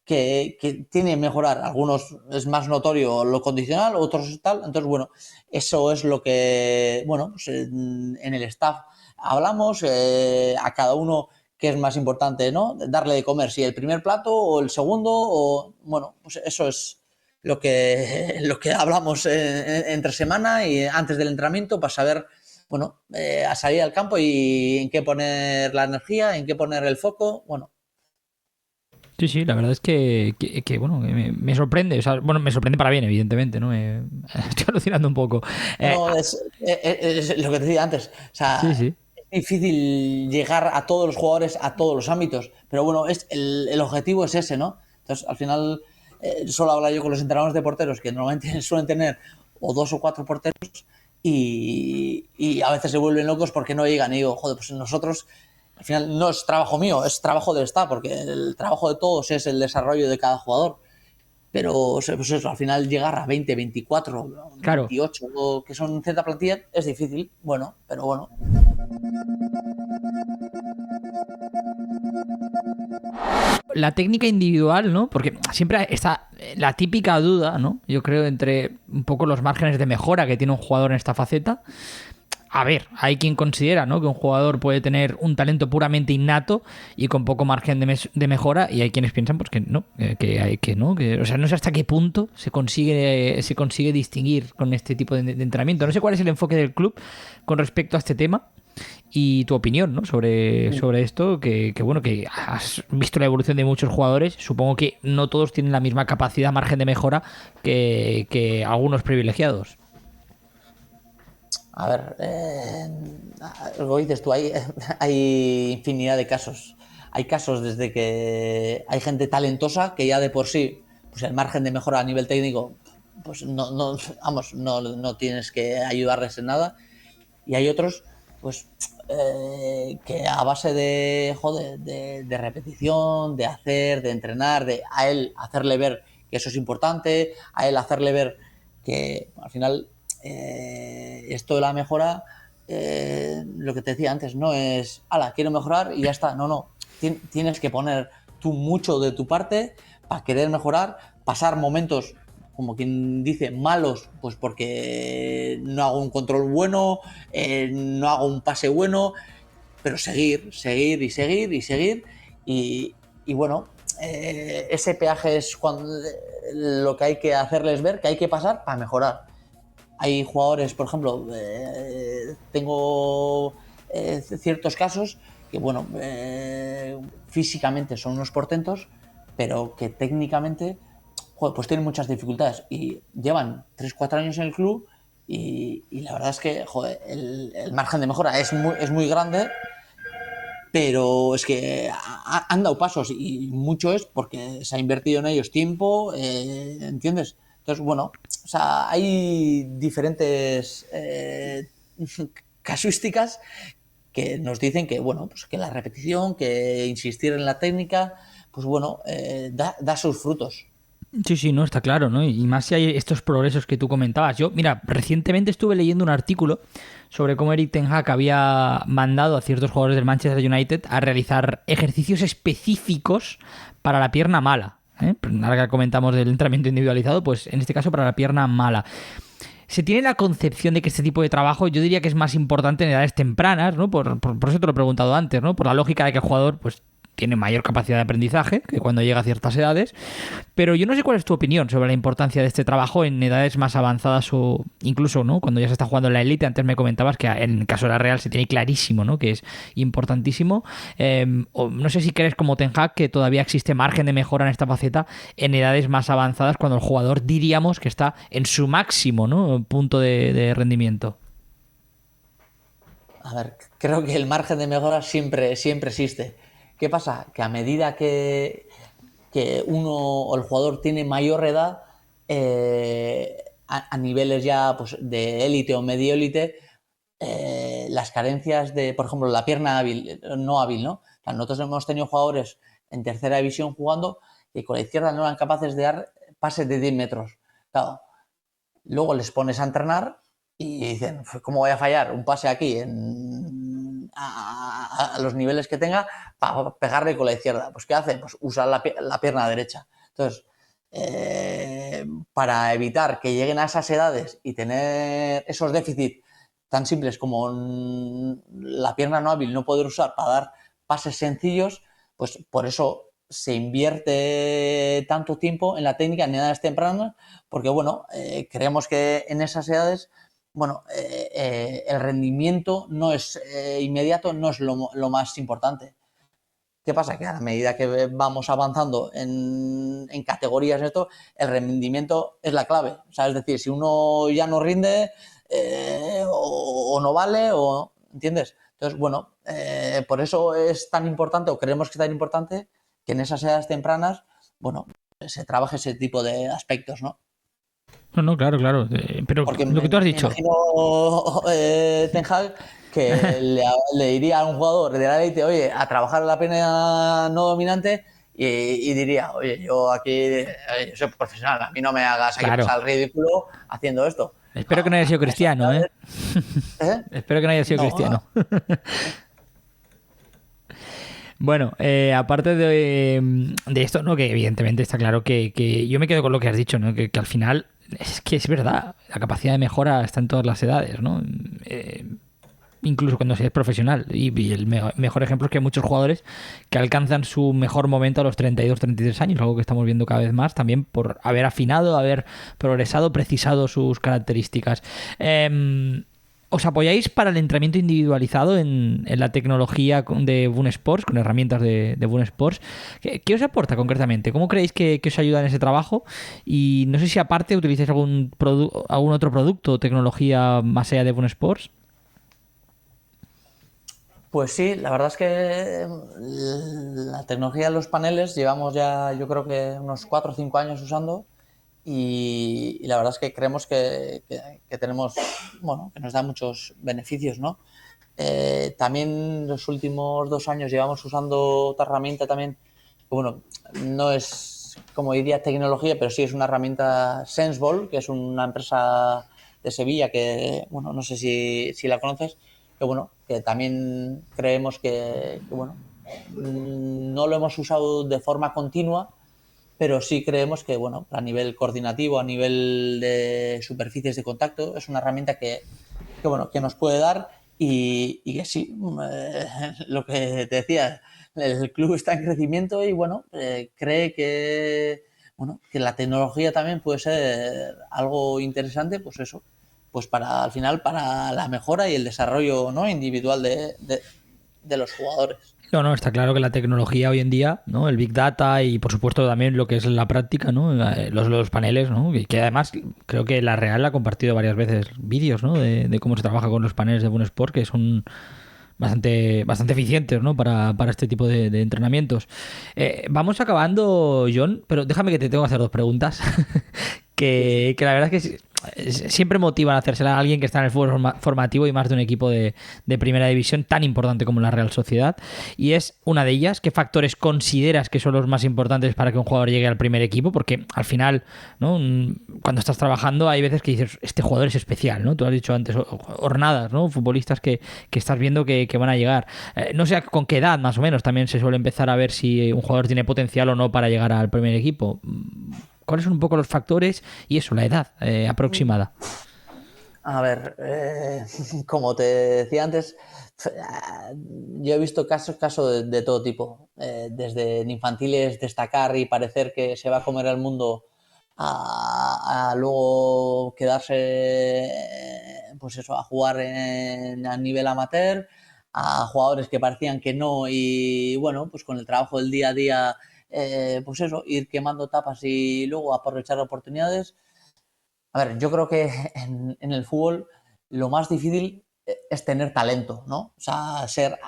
que tiene que mejorar. Algunos es más notorio lo condicional, otros tal. Entonces, bueno, eso es lo que, bueno, pues en el staff hablamos, a cada uno qué es más importante, ¿no? Darle de comer, si el primer plato o el segundo, o bueno, pues eso es lo que hablamos entre semana y antes del entrenamiento para saber, bueno, a salir al campo y en qué poner la energía, en qué poner el foco, bueno. Sí, sí, la verdad es que, bueno, me sorprende. O sea, bueno, me sorprende para bien, evidentemente, ¿no? Estoy alucinando un poco. No, es lo que te decía antes. O Sí, sea, sí. es difícil llegar a todos los jugadores, a todos los ámbitos, pero bueno, el objetivo es ese, ¿no? Entonces, al final, solo hablo yo con los entrenadores de porteros, que normalmente suelen tener o 2 o 4 porteros, y a veces se vuelven locos porque no llegan. Y digo, joder, pues nosotros, al final, no es trabajo mío, es trabajo del staff, porque el trabajo de todos es el desarrollo de cada jugador. Pero pues eso, al final llegar a 20, 24, Claro. 28, que son cierta plantilla, es difícil. Bueno, pero bueno. La técnica individual, ¿no? Porque siempre está la típica duda, ¿no? Yo creo, entre un poco los márgenes de mejora que tiene un jugador en esta faceta. A ver, hay quien considera, ¿no?, que un jugador puede tener un talento puramente innato y con poco margen de mejora, y hay quienes piensan pues que no, o sea, no sé hasta qué punto se consigue distinguir con este tipo de entrenamiento. No sé cuál es el enfoque del club con respecto a este tema y tu opinión, ¿no?, sobre esto, que bueno, que has visto la evolución de muchos jugadores. Supongo que no todos tienen la misma capacidad, margen de mejora que algunos privilegiados. A ver, lo dices tú, hay infinidad de casos. Hay casos desde que hay gente talentosa que ya de por sí, pues el margen de mejora a nivel técnico, pues no tienes que ayudarles en nada. Y hay otros, pues, que a base de repetición, de hacer, de entrenar, de a él hacerle ver que eso es importante, a él hacerle ver que al final esto de la mejora, lo que te decía antes, no es, ala, quiero mejorar y ya está. No, no. Tienes que poner tú mucho de tu parte para querer mejorar, pasar momentos, como quien dice, malos, pues porque no hago un control bueno, no hago un pase bueno, pero seguir y seguir y seguir. Y bueno, ese peaje es lo que hay que hacerles ver, que hay que pasar para mejorar. Hay jugadores, por ejemplo, tengo ciertos casos que, bueno, físicamente son unos portentos, pero que técnicamente, joder, pues tienen muchas dificultades y llevan 3 4 años en el club y la verdad es que, joder, el margen de mejora es muy grande, pero es que han dado pasos y mucho es porque se ha invertido en ellos tiempo, ¿entiendes? Entonces, bueno, o sea, hay diferentes casuísticas que nos dicen que, bueno, pues que la repetición, que insistir en la técnica, pues bueno, da sus frutos. Sí, sí, no, está claro, ¿no? Y más si hay estos progresos que tú comentabas. Yo, mira, recientemente estuve leyendo un artículo sobre cómo Erik ten Hag había mandado a ciertos jugadores del Manchester United a realizar ejercicios específicos para la pierna mala. Ahora que comentamos del entrenamiento individualizado, pues en este caso para la pierna mala. Se tiene la concepción de que este tipo de trabajo, yo diría que es más importante en edades tempranas, ¿no? Por eso te lo he preguntado antes, ¿no? Por la lógica de que el jugador, pues, tiene mayor capacidad de aprendizaje que cuando llega a ciertas edades. Pero yo no sé cuál es tu opinión sobre la importancia de este trabajo en edades más avanzadas o incluso, ¿no? Cuando ya se está jugando en la élite. Antes me comentabas que en el caso de la Real se tiene clarísimo, ¿no? Que es importantísimo. O no sé si crees como Ten Hag que todavía existe margen de mejora en esta faceta en edades más avanzadas cuando el jugador diríamos que está en su máximo, ¿no? Punto de rendimiento. A ver, creo que el margen de mejora siempre existe. ¿Qué pasa? Que a medida que uno o el jugador tiene mayor edad, a niveles ya pues, de élite o medio élite, las carencias de, por ejemplo, la pierna no hábil, ¿no? O sea, nosotros hemos tenido jugadores en tercera división jugando que con la izquierda no eran capaces de dar pases de 10 metros. Claro, luego les pones a entrenar y dicen, ¿cómo voy a fallar un pase aquí a los niveles que tenga para pegarle con la izquierda? Pues ¿qué hacen? Pues usar la pierna derecha. Entonces, para evitar que lleguen a esas edades y tener esos déficits tan simples como la pierna no hábil no poder usar para dar pases sencillos, pues por eso se invierte tanto tiempo en la técnica en edades tempranas, porque bueno, creemos que en esas edades, bueno, el rendimiento no es inmediato, no es lo más importante. ¿Qué pasa? Que a medida que vamos avanzando en categorías de esto, el rendimiento es la clave. O sea, es decir, si uno ya no rinde o no vale, o ¿entiendes? Entonces, bueno, por eso es tan importante, o creemos que es tan importante, que en esas edades tempranas, bueno, se trabaje ese tipo de aspectos, ¿no? No, claro. Pero porque lo que tú has dicho. Me imagino Ten Hag que le diría a un jugador de la élite, oye, a trabajar la pena no dominante, y diría, oye, yo aquí yo soy profesional, a mí no me hagas aquí pasar el ridículo haciendo esto. Espero que no haya sido Cristiano, ¿eh? Espero que no haya sido Cristiano. Bueno, aparte de esto, ¿no? Que evidentemente está claro que yo me quedo con lo que has dicho, ¿no? Que al final es que es verdad, la capacidad de mejora está en todas las edades, ¿no? Incluso cuando se es profesional. Y el mejor ejemplo es que hay muchos jugadores que alcanzan su mejor momento a los 32, 33 años, algo que estamos viendo cada vez más, también por haber afinado, haber progresado, precisado sus características. ¿Os apoyáis para el entrenamiento individualizado en la tecnología de Boon Sports, con herramientas de Boon Sports? ¿Qué os aporta concretamente? ¿Cómo creéis que os ayuda en ese trabajo? Y no sé si aparte utilizáis algún otro producto o tecnología más allá de Boon Sports. Pues sí, la verdad es que la tecnología de los paneles llevamos ya, yo creo que unos 4 o 5 años usando, y la verdad es que creemos que tenemos, bueno, que nos da muchos beneficios, ¿no? También los últimos 2 años llevamos usando otra herramienta también, que bueno, no es, como diría, tecnología, pero sí es una herramienta, Senseball, que es una empresa de Sevilla que, bueno, no sé si la conoces, que bueno, que también creemos que bueno, no lo hemos usado de forma continua, pero sí creemos que bueno, a nivel coordinativo, a nivel de superficies de contacto, es una herramienta que bueno, que nos puede dar, y que sí, lo que te decía, el club está en crecimiento y bueno, cree que bueno, que la tecnología también puede ser algo interesante, pues eso, pues para al final para la mejora y el desarrollo, ¿no?, individual de los jugadores. No, está claro que la tecnología hoy en día, ¿no? El Big Data y por supuesto también lo que es la práctica, ¿no? Los paneles, ¿no? Que además creo que la Real ha compartido varias veces vídeos, ¿no? De cómo se trabaja con los paneles de Boon Sport, que son bastante eficientes, ¿no? Para este tipo de entrenamientos. Vamos acabando, John, pero déjame que te tengo que hacer 2 preguntas. Que la verdad es que siempre motivan a hacérsela a alguien que está en el fútbol formativo y más de un equipo de primera división tan importante como la Real Sociedad. Y es una de ellas. ¿Qué factores consideras que son los más importantes para que un jugador llegue al primer equipo? Porque al final, ¿no? Cuando estás trabajando hay veces que dices, este jugador es especial, ¿no? Tú has dicho antes, hornadas, ¿no? Futbolistas que estás viendo que van a llegar. No sé con qué edad más o menos también se suele empezar a ver si un jugador tiene potencial o no para llegar al primer equipo. ¿Cuáles son un poco los factores y eso, la edad aproximada? A ver, como te decía antes, yo he visto casos de todo tipo, desde en infantiles destacar y parecer que se va a comer el mundo a luego quedarse, pues eso, a jugar a nivel amateur, a jugadores que parecían que no y bueno, pues con el trabajo del día a día, pues eso, ir quemando etapas y luego aprovechar oportunidades. A ver, yo creo que en el fútbol lo más difícil es tener talento, ¿no? O sea, ser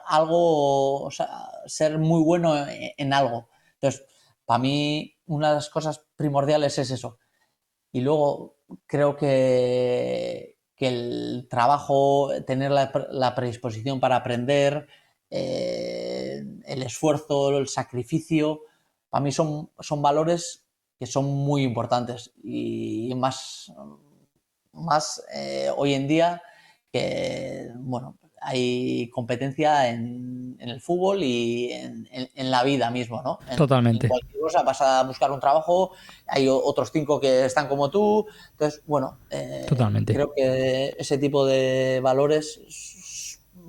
algo, o sea, ser muy bueno en algo. Entonces, para mí, una de las cosas primordiales es eso. Y luego creo que el trabajo, tener la predisposición para aprender, el esfuerzo, el sacrificio, para mí son valores que son muy importantes y más hoy en día que, bueno, hay competencia en el fútbol y en la vida mismo, ¿no? Totalmente. En cualquier cosa vas a buscar un trabajo, hay otros 5 que están como tú, entonces, bueno, Totalmente. creo que ese tipo de valores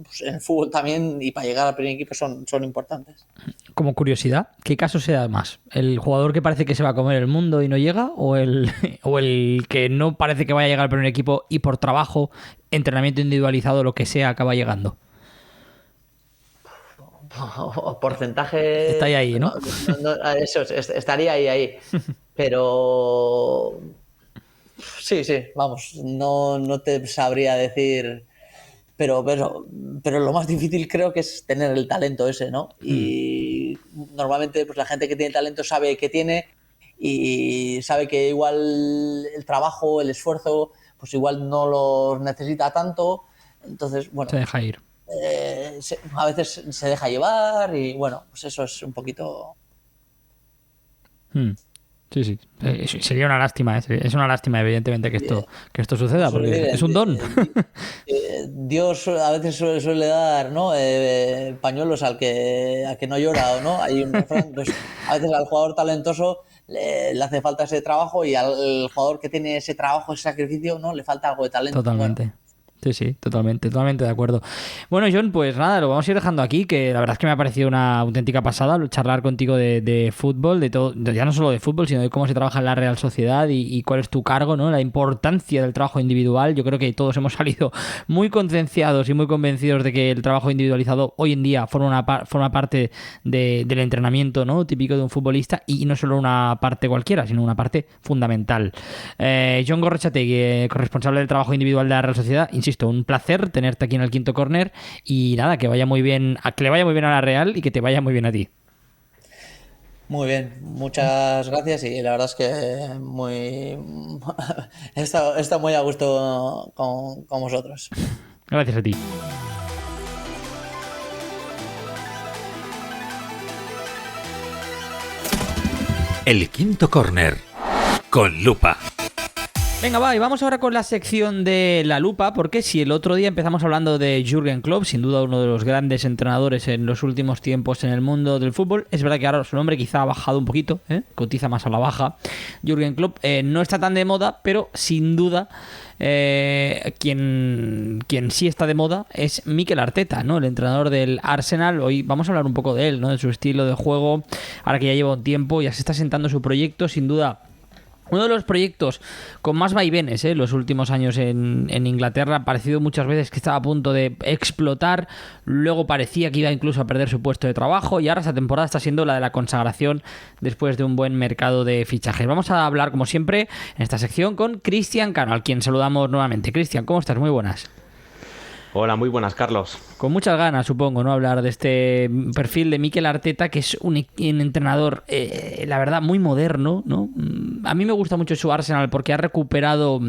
pues, en el fútbol también y para llegar al primer equipo son importantes. Como curiosidad, ¿qué caso se da más? ¿El jugador que parece que se va a comer el mundo y no llega? ¿O el que no parece que vaya a llegar al primer equipo y por trabajo, entrenamiento individualizado, lo que sea, acaba llegando? Porcentaje... Está ahí, ¿no? Eso, estaría ahí. Pero... Sí, vamos, no te sabría decir... Pero lo más difícil creo que es tener el talento ese, ¿no? Y normalmente pues la gente que tiene talento sabe que tiene y sabe que igual el trabajo, el esfuerzo, pues igual no lo necesita tanto. Entonces, bueno... Se deja ir. A veces se deja llevar y bueno, pues eso es un poquito... Sí. Sería una lástima, ¿eh? Es una lástima, evidentemente, que esto suceda, porque es un don. Dios a veces suele dar, ¿no? Pañuelos al que no llora, ¿o no? Hay pues, a veces al jugador talentoso le hace falta ese trabajo y al jugador que tiene ese trabajo, ese sacrificio, ¿no? Le falta algo de talento. Totalmente. Bueno. Sí, totalmente de acuerdo. Bueno, John, pues nada, lo vamos a ir dejando aquí, que la verdad es que me ha parecido una auténtica pasada charlar contigo de fútbol, de todo, ya no solo de fútbol, sino de cómo se trabaja en la Real Sociedad y cuál es tu cargo, ¿no? La importancia del trabajo individual. Yo creo que todos hemos salido muy concienciados y muy convencidos de que el trabajo individualizado hoy en día forma parte del entrenamiento, ¿no? Típico de un futbolista y no solo una parte cualquiera, sino una parte fundamental. John Gorrotxategi, corresponsable del trabajo individual de la Real Sociedad, insisto, un placer tenerte aquí en el Quinto Corner y nada, que le vaya muy bien a la Real y que te vaya muy bien a ti. Muy bien, muchas gracias y la verdad es que está muy a gusto con vosotros. Gracias a ti. El Quinto Corner con Lupa. Venga, va, y vamos ahora con la sección de la lupa, porque si el otro día empezamos hablando de Jürgen Klopp, sin duda uno de los grandes entrenadores en los últimos tiempos en el mundo del fútbol, es verdad que ahora su nombre quizá ha bajado un poquito, cotiza más a la baja. Jürgen Klopp no está tan de moda, pero sin duda quien sí está de moda es Mikel Arteta, ¿no? El entrenador del Arsenal. Hoy vamos a hablar un poco de él, ¿no? De su estilo de juego, ahora que ya lleva un tiempo, ya se está sentando su proyecto, sin duda. Uno de los proyectos con más vaivenes los últimos años en Inglaterra. Ha parecido muchas veces que estaba a punto de explotar, luego parecía que iba incluso a perder su puesto de trabajo y ahora esta temporada está siendo la de la consagración después de un buen mercado de fichajes. Vamos a hablar, como siempre, en esta sección con Cristian Cano, al quien saludamos nuevamente. Cristian, ¿cómo estás? Muy buenas. Hola, muy buenas, Carlos. Con muchas ganas, supongo, ¿no? Hablar de este perfil de Mikel Arteta, que es un entrenador, la verdad, muy moderno, ¿no? A mí me gusta mucho su Arsenal porque ha recuperado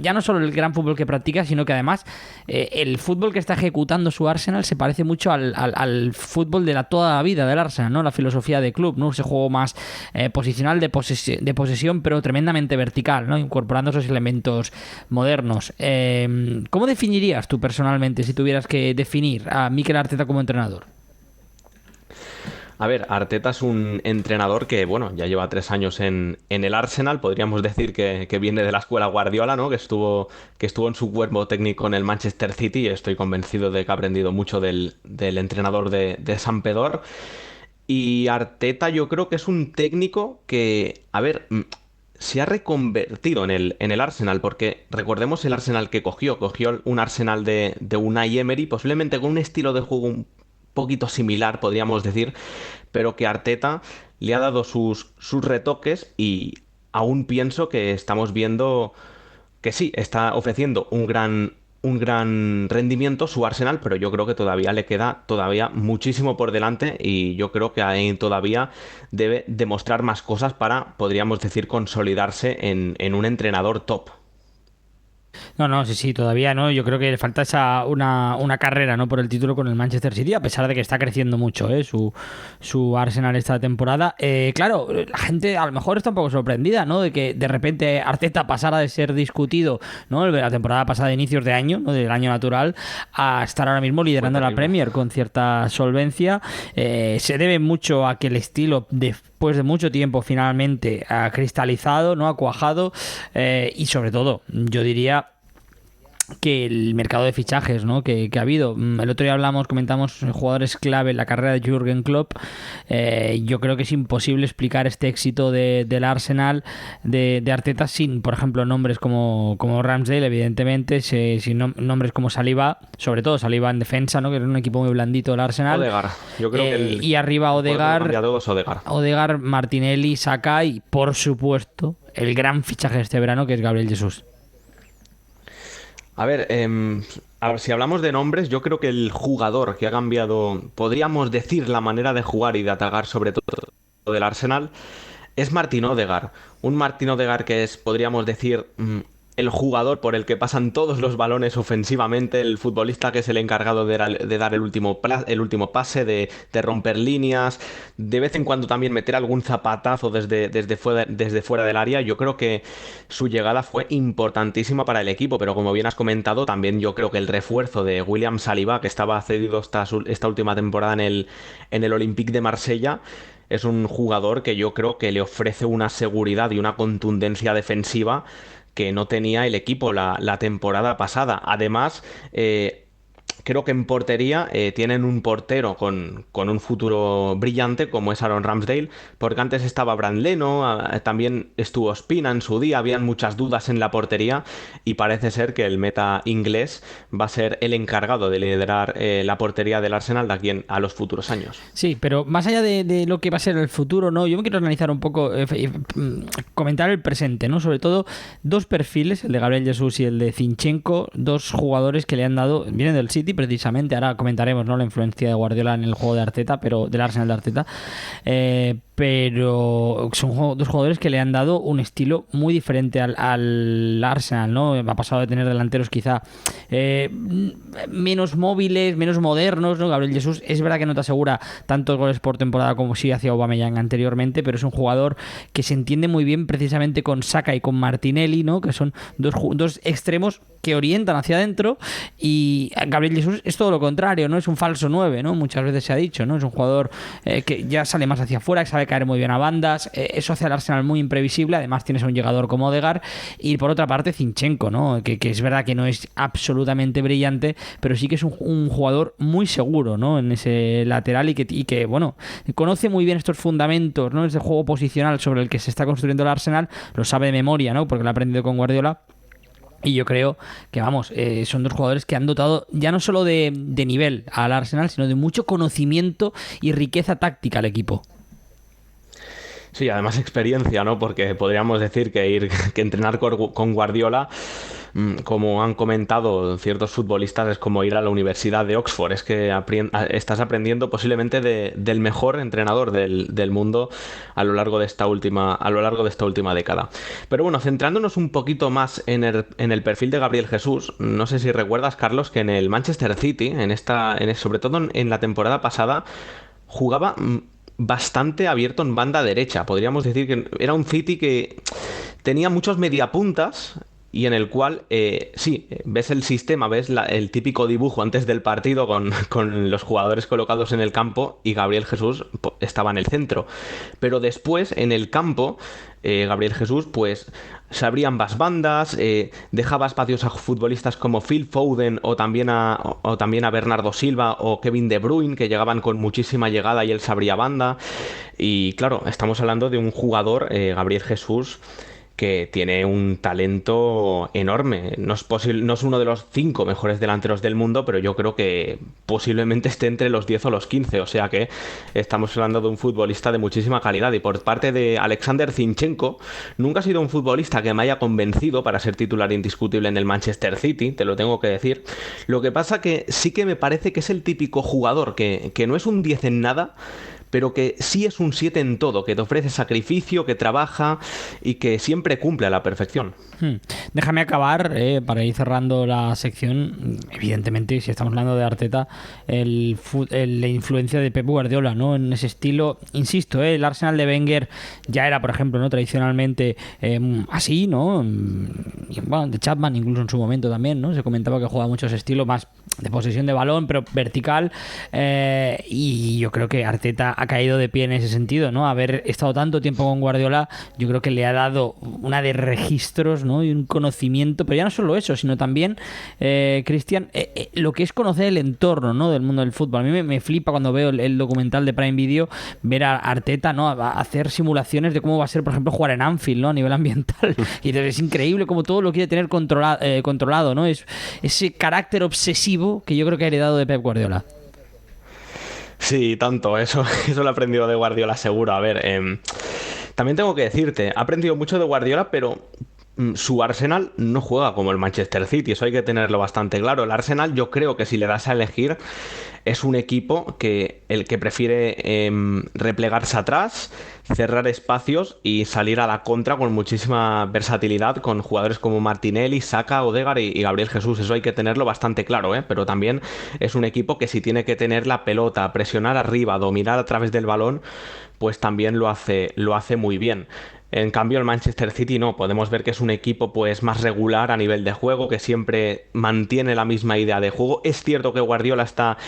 ya no solo el gran fútbol que practica, sino que además el fútbol que está ejecutando su Arsenal se parece mucho al fútbol de toda la vida del Arsenal, ¿no? La filosofía de club, ¿no? Ese juego más posicional de posesión, pero tremendamente vertical, ¿no? Incorporando esos elementos modernos. ¿Cómo definirías tú personalmente, si tuvieras que definir a Mikel Arteta como entrenador? A ver, Arteta es un entrenador que, bueno, ya lleva 3 años en el Arsenal. Podríamos decir que viene de la escuela Guardiola, ¿no? Que estuvo en su cuerpo técnico en el Manchester City. Estoy convencido de que ha aprendido mucho del entrenador de Sampdoria. Y Arteta yo creo que es un técnico que, a ver, se ha reconvertido en el Arsenal, porque recordemos el Arsenal que cogió un Arsenal de Unai Emery, posiblemente con un estilo de juego un poquito similar, podríamos decir, pero que Arteta le ha dado sus retoques y aún pienso que estamos viendo que sí, está ofreciendo un gran rendimiento su Arsenal, pero yo creo que todavía le queda todavía muchísimo por delante y yo creo que ahí todavía debe demostrar más cosas para, podríamos decir, consolidarse en un entrenador top. No, sí, todavía no. Yo creo que le falta una carrera, ¿no? Por el título con el Manchester City, a pesar de que está creciendo mucho, su Arsenal esta temporada. Claro, la gente a lo mejor está un poco sorprendida, ¿no? De que de repente Arteta pasara de ser discutido, ¿no? La temporada pasada de inicios de año, ¿no? Del año natural, a estar ahora mismo liderando la Premier con cierta solvencia. Se debe mucho a que el estilo después de mucho tiempo finalmente ha cristalizado, ¿no? Ha cuajado, y sobre todo, yo diría que el mercado de fichajes, ¿no? que ha habido. El otro día comentamos jugadores clave en la carrera de Jürgen Klopp. Yo creo que es imposible explicar este éxito del Arsenal de Arteta sin, por ejemplo, nombres como Ramsdale, evidentemente, sin nombres como Saliba, sobre todo Saliba en defensa, ¿no? Que era un equipo muy blandito el Arsenal. Odegaard, yo creo que y arriba Odegaard, Martinelli, Saka y, por supuesto, el gran fichaje de este verano, que es Gabriel Jesús. A ver, si hablamos de nombres, yo creo que el jugador que ha cambiado, podríamos decir, la manera de jugar y de atacar, sobre todo del Arsenal, es Martin Odegaard. Un Martin Odegaard que es, podríamos decir, el jugador por el que pasan todos los balones ofensivamente, el futbolista que es el encargado de dar el último pase, de romper líneas, de vez en cuando también meter algún zapatazo desde fuera del área. Yo creo que su llegada fue importantísima para el equipo, pero como bien has comentado, también yo creo que el refuerzo de William Saliba, que estaba cedido esta última temporada en el Olympique de Marsella, es un jugador que yo creo que le ofrece una seguridad y una contundencia defensiva que no tenía el equipo la temporada pasada. Además, creo que en portería tienen un portero con un futuro brillante como es Aaron Ramsdale, porque antes estaba Brand Leno, también estuvo Spina en su día, habían muchas dudas en la portería y parece ser que el meta inglés va a ser el encargado de liderar la portería del Arsenal de aquí a los futuros años. Sí, pero más allá de lo que va a ser el futuro, ¿no? Yo me quiero analizar un poco, comentar el presente, ¿no? Sobre todo dos perfiles, el de Gabriel Jesús y el de Zinchenko, dos jugadores que le han dado, vienen del City precisamente, ahora comentaremos, ¿no? La influencia de Guardiola en el juego de Arteta, pero del Arsenal de Arteta, pero son dos jugadores que le han dado un estilo muy diferente al Arsenal, ¿no? Ha pasado de tener delanteros quizá menos móviles, menos modernos, ¿no? Gabriel Jesús es verdad que no te asegura tantos goles por temporada como sí hacía Aubameyang anteriormente, pero es un jugador que se entiende muy bien precisamente con Saka y con Martinelli, ¿no? Que son dos extremos que orientan hacia adentro, y Gabriel Jesús es todo lo contrario, ¿no? Es un falso 9, ¿no? Muchas veces se ha dicho, ¿no? Es un jugador que ya sale más hacia afuera, que sabe caer muy bien a bandas, eso hace al Arsenal muy imprevisible. Además tienes a un llegador como Odegaard, y por otra parte Zinchenko, ¿no? Que es verdad que no es absolutamente brillante, pero sí que es un jugador muy seguro, ¿no? En ese lateral, y que bueno, conoce muy bien estos fundamentos, ¿no? Ese juego posicional sobre el que se está construyendo el Arsenal, lo sabe de memoria, ¿no? Porque lo ha aprendido con Guardiola. Y yo creo que, vamos, son dos jugadores que han dotado ya no solo de nivel al Arsenal, sino de mucho conocimiento y riqueza táctica al equipo. Sí, además experiencia, ¿no? Porque podríamos decir que entrenar con Guardiola como han comentado ciertos futbolistas, es como ir a la Universidad de Oxford. Es que estás aprendiendo posiblemente del mejor entrenador del mundo a lo largo de esta última década. Pero bueno, centrándonos un poquito más en el perfil de Gabriel Jesús, no sé si recuerdas, Carlos, que en el Manchester City, sobre todo en la temporada pasada, jugaba bastante abierto en banda derecha. Podríamos decir que era un City que tenía muchos mediapuntas y en el cual, ves el sistema, ves el típico dibujo antes del partido con los jugadores colocados en el campo y Gabriel Jesús estaba en el centro. Pero después, en el campo, Gabriel Jesús, pues, se abría ambas bandas, dejaba espacios a futbolistas como Phil Foden o también a Bernardo Silva o Kevin De Bruyne, que llegaban con muchísima llegada y él se abría banda. Y claro, estamos hablando de un jugador, Gabriel Jesús, que tiene un talento enorme. No es uno de los 5 mejores delanteros del mundo, pero yo creo que posiblemente esté entre los 10 o los 15. O sea que estamos hablando de un futbolista de muchísima calidad. Y por parte de Alexander Zinchenko, nunca ha sido un futbolista que me haya convencido para ser titular indiscutible en el Manchester City, te lo tengo que decir. Lo que pasa que sí que me parece que es el típico jugador que no es un 10 en nada, pero que sí es un 7 en todo, que te ofrece sacrificio, que trabaja y que siempre cumple a la perfección. Déjame acabar, para ir cerrando la sección. Evidentemente, si estamos hablando de Arteta, la influencia de Pep Guardiola, ¿no? En ese estilo, insisto, el Arsenal de Wenger ya era, por ejemplo, ¿no?, tradicionalmente así, ¿no? Y, bueno, de Chapman incluso en su momento también, ¿no? Se comentaba que jugaba mucho ese estilo más de posesión de balón, pero vertical, y yo creo que Arteta ha caído de pie en ese sentido, ¿no? Haber estado tanto tiempo con Guardiola, yo creo que le ha dado una de registros, ¿no?, y un conocimiento, pero ya no solo eso, sino también, Cristian, lo que es conocer el entorno, ¿no?, del mundo del fútbol. A mí me flipa cuando veo el documental de Prime Video, ver a Arteta, ¿no?, a hacer simulaciones de cómo va a ser, por ejemplo, jugar en Anfield, ¿no?, a nivel ambiental. Y entonces es increíble cómo todo lo quiere tener controlado, ¿no? Es ese carácter obsesivo que yo creo que ha heredado de Pep Guardiola. Sí, tanto, eso lo he aprendido de Guardiola seguro. A ver, también tengo que decirte, he aprendido mucho de Guardiola, pero su Arsenal no juega como el Manchester City, eso hay que tenerlo bastante claro. El Arsenal, yo creo que si le das a elegir, es un equipo el que prefiere replegarse atrás, cerrar espacios y salir a la contra con muchísima versatilidad, con jugadores como Martinelli, Saka, Odegaard y Gabriel Jesús. Eso hay que tenerlo bastante claro, pero también es un equipo que si tiene que tener la pelota, presionar arriba, dominar a través del balón, pues también lo hace muy bien. En cambio, el Manchester City no, podemos ver que es un equipo pues más regular a nivel de juego, que siempre mantiene la misma idea de juego. Es cierto que Guardiola está,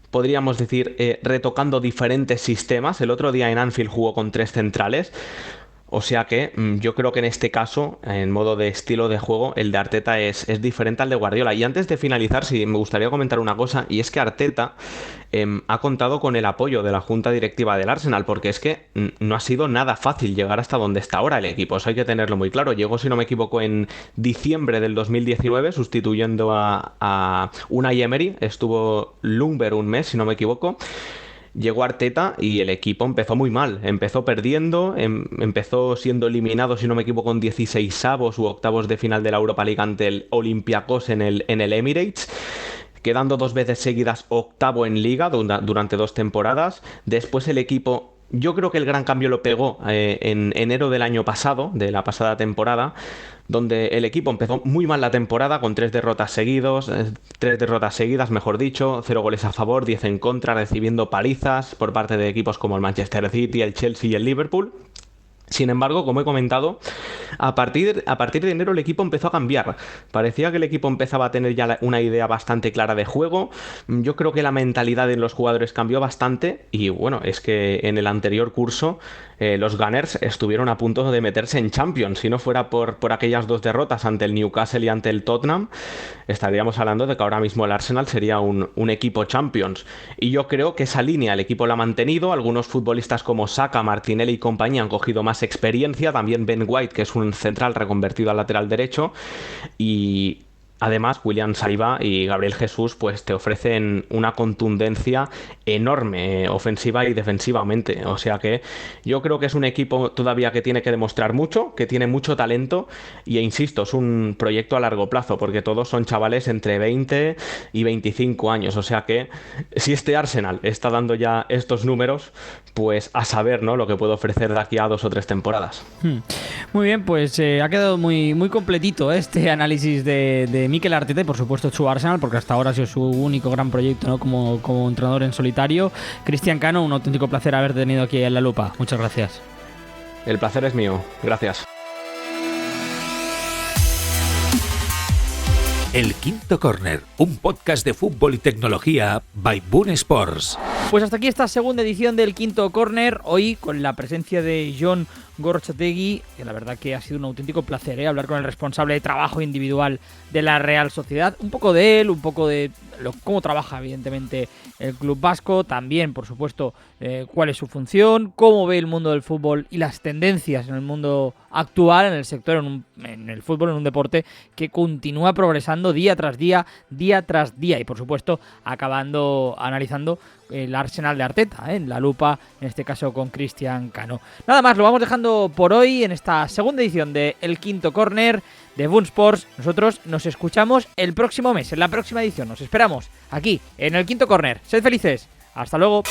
podríamos decir, retocando diferentes sistemas. El otro día en Anfield jugó con 3 centrales. O sea que yo creo que en este caso, en modo de estilo de juego, el de Arteta es diferente al de Guardiola. Y antes de finalizar, sí, me gustaría comentar una cosa, y es que Arteta ha contado con el apoyo de la junta directiva del Arsenal, porque es que no ha sido nada fácil llegar hasta donde está ahora el equipo. Eso hay que tenerlo muy claro. Llegó, si no me equivoco, en diciembre del 2019, sustituyendo a Unai Emery. Estuvo Ljungberg un mes, si no me equivoco. Llegó Arteta y el equipo empezó muy mal. Empezó perdiendo, empezó siendo eliminado, si no me equivoco, en 16avos u octavos de final de la Europa League ante el Olympiacos en el Emirates, quedando 2 veces seguidas octavo en Liga durante 2 temporadas. Después el equipo, yo creo que el gran cambio lo pegó en enero del año pasado, de la pasada temporada, donde el equipo empezó muy mal la temporada con 3 derrotas seguidas, mejor dicho, 0 goles a favor, 10 en contra, recibiendo palizas por parte de equipos como el Manchester City, el Chelsea y el Liverpool. Sin embargo, como he comentado, a partir de enero el equipo empezó a cambiar. Parecía que el equipo empezaba a tener ya una idea bastante clara de juego. Yo creo que la mentalidad de los jugadores cambió bastante y bueno, es que en el anterior curso los Gunners estuvieron a punto de meterse en Champions. Si no fuera por aquellas 2 derrotas ante el Newcastle y ante el Tottenham, estaríamos hablando de que ahora mismo el Arsenal sería un equipo Champions. Y yo creo que esa línea el equipo la ha mantenido. Algunos futbolistas como Saka, Martinelli y compañía han cogido más experiencia. También Ben White, que es un central reconvertido al lateral derecho. Y Además, William Saliba y Gabriel Jesús pues te ofrecen una contundencia enorme, ofensiva y defensivamente. O sea que yo creo que es un equipo todavía que tiene que demostrar mucho, que tiene mucho talento e insisto, es un proyecto a largo plazo porque todos son chavales entre 20 y 25 años. O sea que si este Arsenal está dando ya estos números, pues a saber, ¿no?, lo que puede ofrecer de aquí a 2 o 3 temporadas. Muy bien, pues ha quedado muy, muy completito este análisis de Mikel Arteta y por supuesto su Arsenal, porque hasta ahora ha sido su único gran proyecto, ¿no?, como entrenador en solitario. Cristian Cano, un auténtico placer haberte tenido aquí en La Lupa. Muchas gracias. El placer es mío. Gracias. El Quinto Corner, un podcast de fútbol y tecnología by Boon Sports. Pues hasta aquí esta segunda edición del Quinto Corner, hoy con la presencia de Jon Gorrotxategi, que la verdad que ha sido un auténtico placer hablar con el responsable de trabajo individual de la Real Sociedad, un poco de él, un poco de cómo trabaja evidentemente el club vasco, también por supuesto cuál es su función, cómo ve el mundo del fútbol y las tendencias en el mundo actual, en el sector, en el fútbol, en un deporte que continúa progresando día tras día y por supuesto analizando el Arsenal de Arteta, en La Lupa, en este caso con Cristian Cano. Nada más, lo vamos dejando por hoy en esta segunda edición de El Quinto Corner de Boon Sports. Nosotros nos escuchamos el próximo mes, en la próxima edición. Nos esperamos aquí, en El Quinto Corner. Sed felices. Hasta luego.